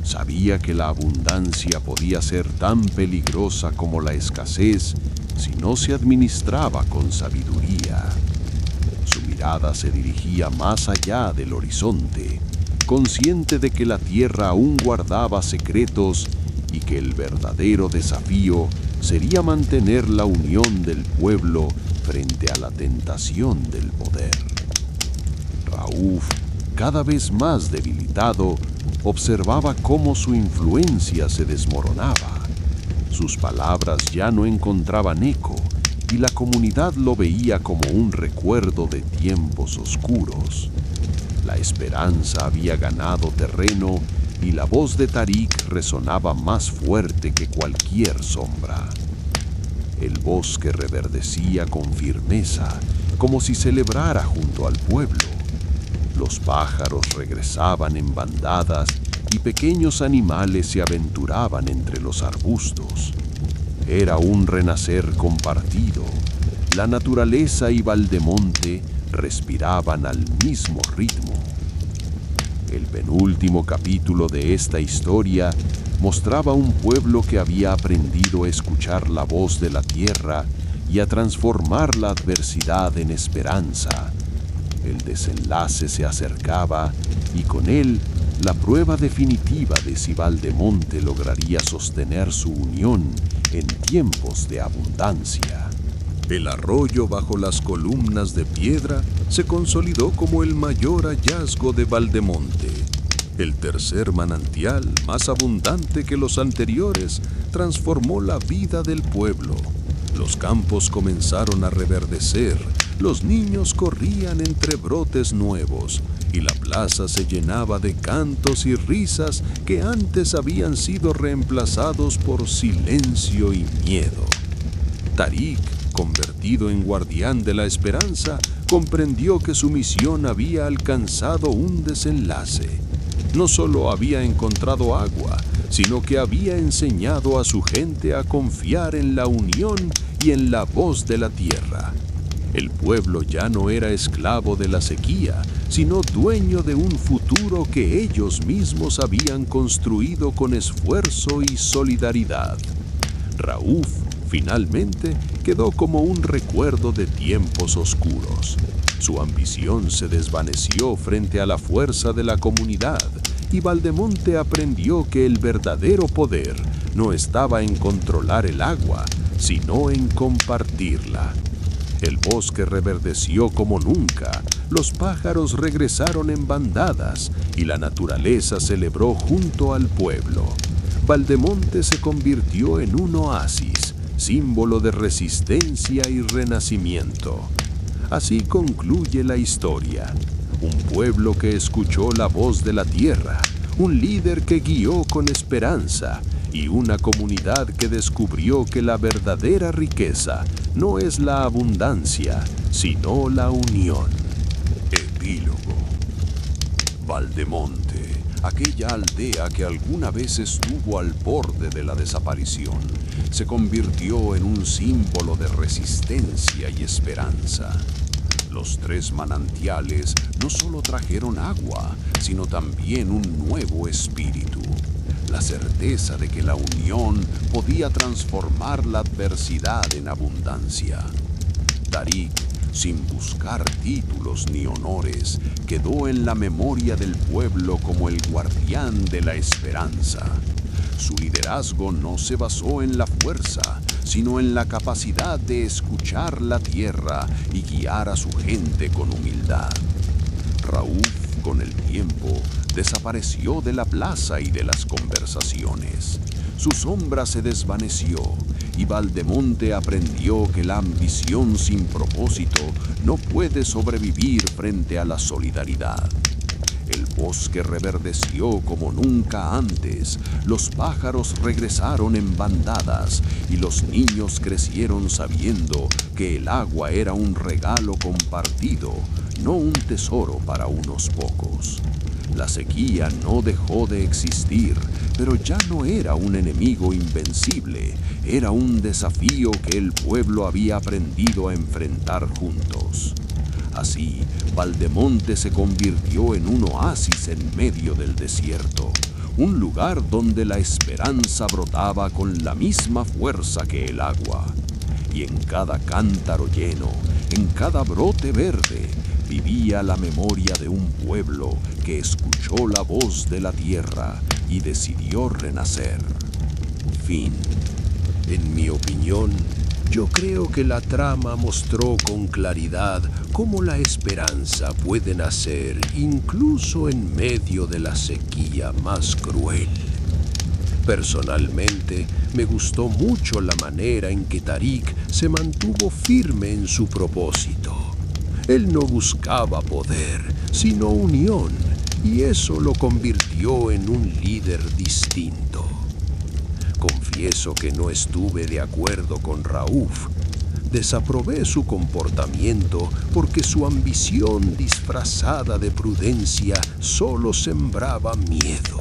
Sabía que la abundancia podía ser tan peligrosa como la escasez si no se administraba con sabiduría. Su mirada se dirigía más allá del horizonte, consciente de que la tierra aún guardaba secretos y que el verdadero desafío sería mantener la unión del pueblo frente a la tentación del poder. Raúf, cada vez más debilitado, observaba cómo su influencia se desmoronaba. Sus palabras ya no encontraban eco y la comunidad lo veía como un recuerdo de tiempos oscuros. La esperanza había ganado terreno y la voz de Tarik resonaba más fuerte que cualquier sombra. El bosque reverdecía con firmeza, como si celebrara junto al pueblo. Los pájaros regresaban en bandadas y pequeños animales se aventuraban entre los arbustos. Era un renacer compartido. La naturaleza y Valdemonte respiraban al mismo ritmo. El penúltimo capítulo de esta historia mostraba un pueblo que había aprendido a escuchar la voz de la tierra y a transformar la adversidad en esperanza. El desenlace se acercaba y con él la prueba definitiva de si Valdemonte lograría sostener su unión en tiempos de abundancia. El arroyo bajo las columnas de piedra se consolidó como el mayor hallazgo de Valdemonte. El tercer manantial, más abundante que los anteriores, transformó la vida del pueblo. Los campos comenzaron a reverdecer, los niños corrían entre brotes nuevos y la plaza se llenaba de cantos y risas que antes habían sido reemplazados por silencio y miedo. Tarik, convertido en guardián de la esperanza, comprendió que su misión había alcanzado un desenlace. No solo había encontrado agua, sino que había enseñado a su gente a confiar en la unión y en la voz de la tierra. El pueblo ya no era esclavo de la sequía, sino dueño de un futuro que ellos mismos habían construido con esfuerzo y solidaridad. Raúf, finalmente, quedó como un recuerdo de tiempos oscuros. Su ambición se desvaneció frente a la fuerza de la comunidad y Valdemonte aprendió que el verdadero poder no estaba en controlar el agua, sino en compartirla. El bosque reverdeció como nunca, los pájaros regresaron en bandadas y la naturaleza celebró junto al pueblo. Valdemonte se convirtió en un oasis, símbolo de resistencia y renacimiento. Así concluye la historia. un pueblo que escuchó la voz de la tierra, un líder que guió con esperanza y una comunidad que descubrió que la verdadera riqueza no es la abundancia, sino la unión. Epílogo. Valdemonte, aquella aldea que alguna vez estuvo al borde de la desaparición, se convirtió en un símbolo de resistencia y esperanza. Los 3 manantiales no solo trajeron agua, sino también un nuevo espíritu. La certeza de que la unión podía transformar la adversidad en abundancia. Tarik, sin buscar títulos ni honores, quedó en la memoria del pueblo como el guardián de la esperanza. Su liderazgo no se basó en la fuerza, sino en la capacidad de escuchar la tierra y guiar a su gente con humildad. Raúl, con el tiempo, desapareció de la plaza y de las conversaciones. Su sombra se desvaneció y Valdemonte aprendió que la ambición sin propósito no puede sobrevivir frente a la solidaridad. El bosque reverdeció como nunca antes, los pájaros regresaron en bandadas y los niños crecieron sabiendo que el agua era un regalo compartido, no un tesoro para unos pocos. La sequía no dejó de existir, pero ya no era un enemigo invencible, era un desafío que el pueblo había aprendido a enfrentar juntos. Así, Valdemonte se convirtió en un oasis en medio del desierto, un lugar donde la esperanza brotaba con la misma fuerza que el agua. Y en cada cántaro lleno, en cada brote verde, vivía la memoria de un pueblo que escuchó la voz de la tierra y decidió renacer. Fin. En mi opinión, yo creo que la trama mostró con claridad cómo la esperanza puede nacer incluso en medio de la sequía más cruel. Personalmente, me gustó mucho la manera en que Tarik se mantuvo firme en su propósito. Él no buscaba poder, sino unión, y eso lo convirtió en un líder distinto. Confieso que no estuve de acuerdo con Raúf. Desaprobé su comportamiento porque su ambición disfrazada de prudencia solo sembraba miedo.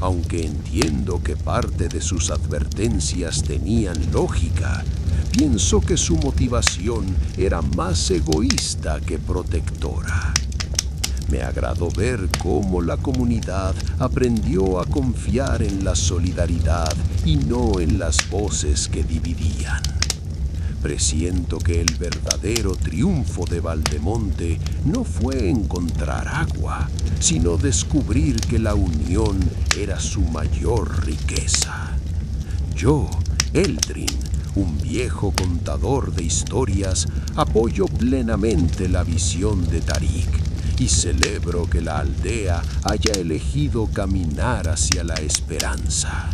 Aunque entiendo que parte de sus advertencias tenían lógica, pienso que su motivación era más egoísta que protectora. Me agradó ver cómo la comunidad aprendió a confiar en la solidaridad y no en las voces que dividían. Presiento que el verdadero triunfo de Valdemonte no fue encontrar agua, sino descubrir que la unión era su mayor riqueza. Yo, Eldrin, un viejo contador de historias, apoyo plenamente la visión de Tarik y celebro que la aldea haya elegido caminar hacia la esperanza.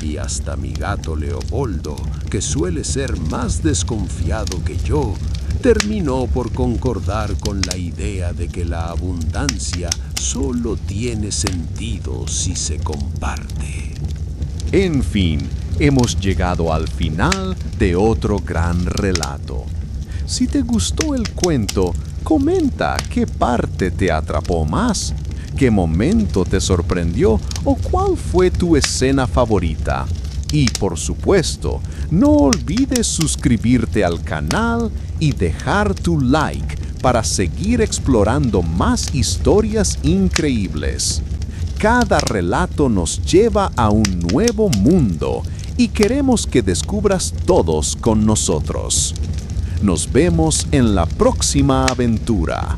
Y hasta mi gato Leopoldo, que suele ser más desconfiado que yo, terminó por concordar con la idea de que la abundancia solo tiene sentido si se comparte. En fin, hemos llegado al final de otro gran relato. Si te gustó el cuento, comenta qué parte te atrapó más, qué momento te sorprendió o cuál fue tu escena favorita. Y por supuesto, no olvides suscribirte al canal y dejar tu like para seguir explorando más historias increíbles. Cada relato nos lleva a un nuevo mundo y queremos que descubras todos con nosotros. Nos vemos en la próxima aventura.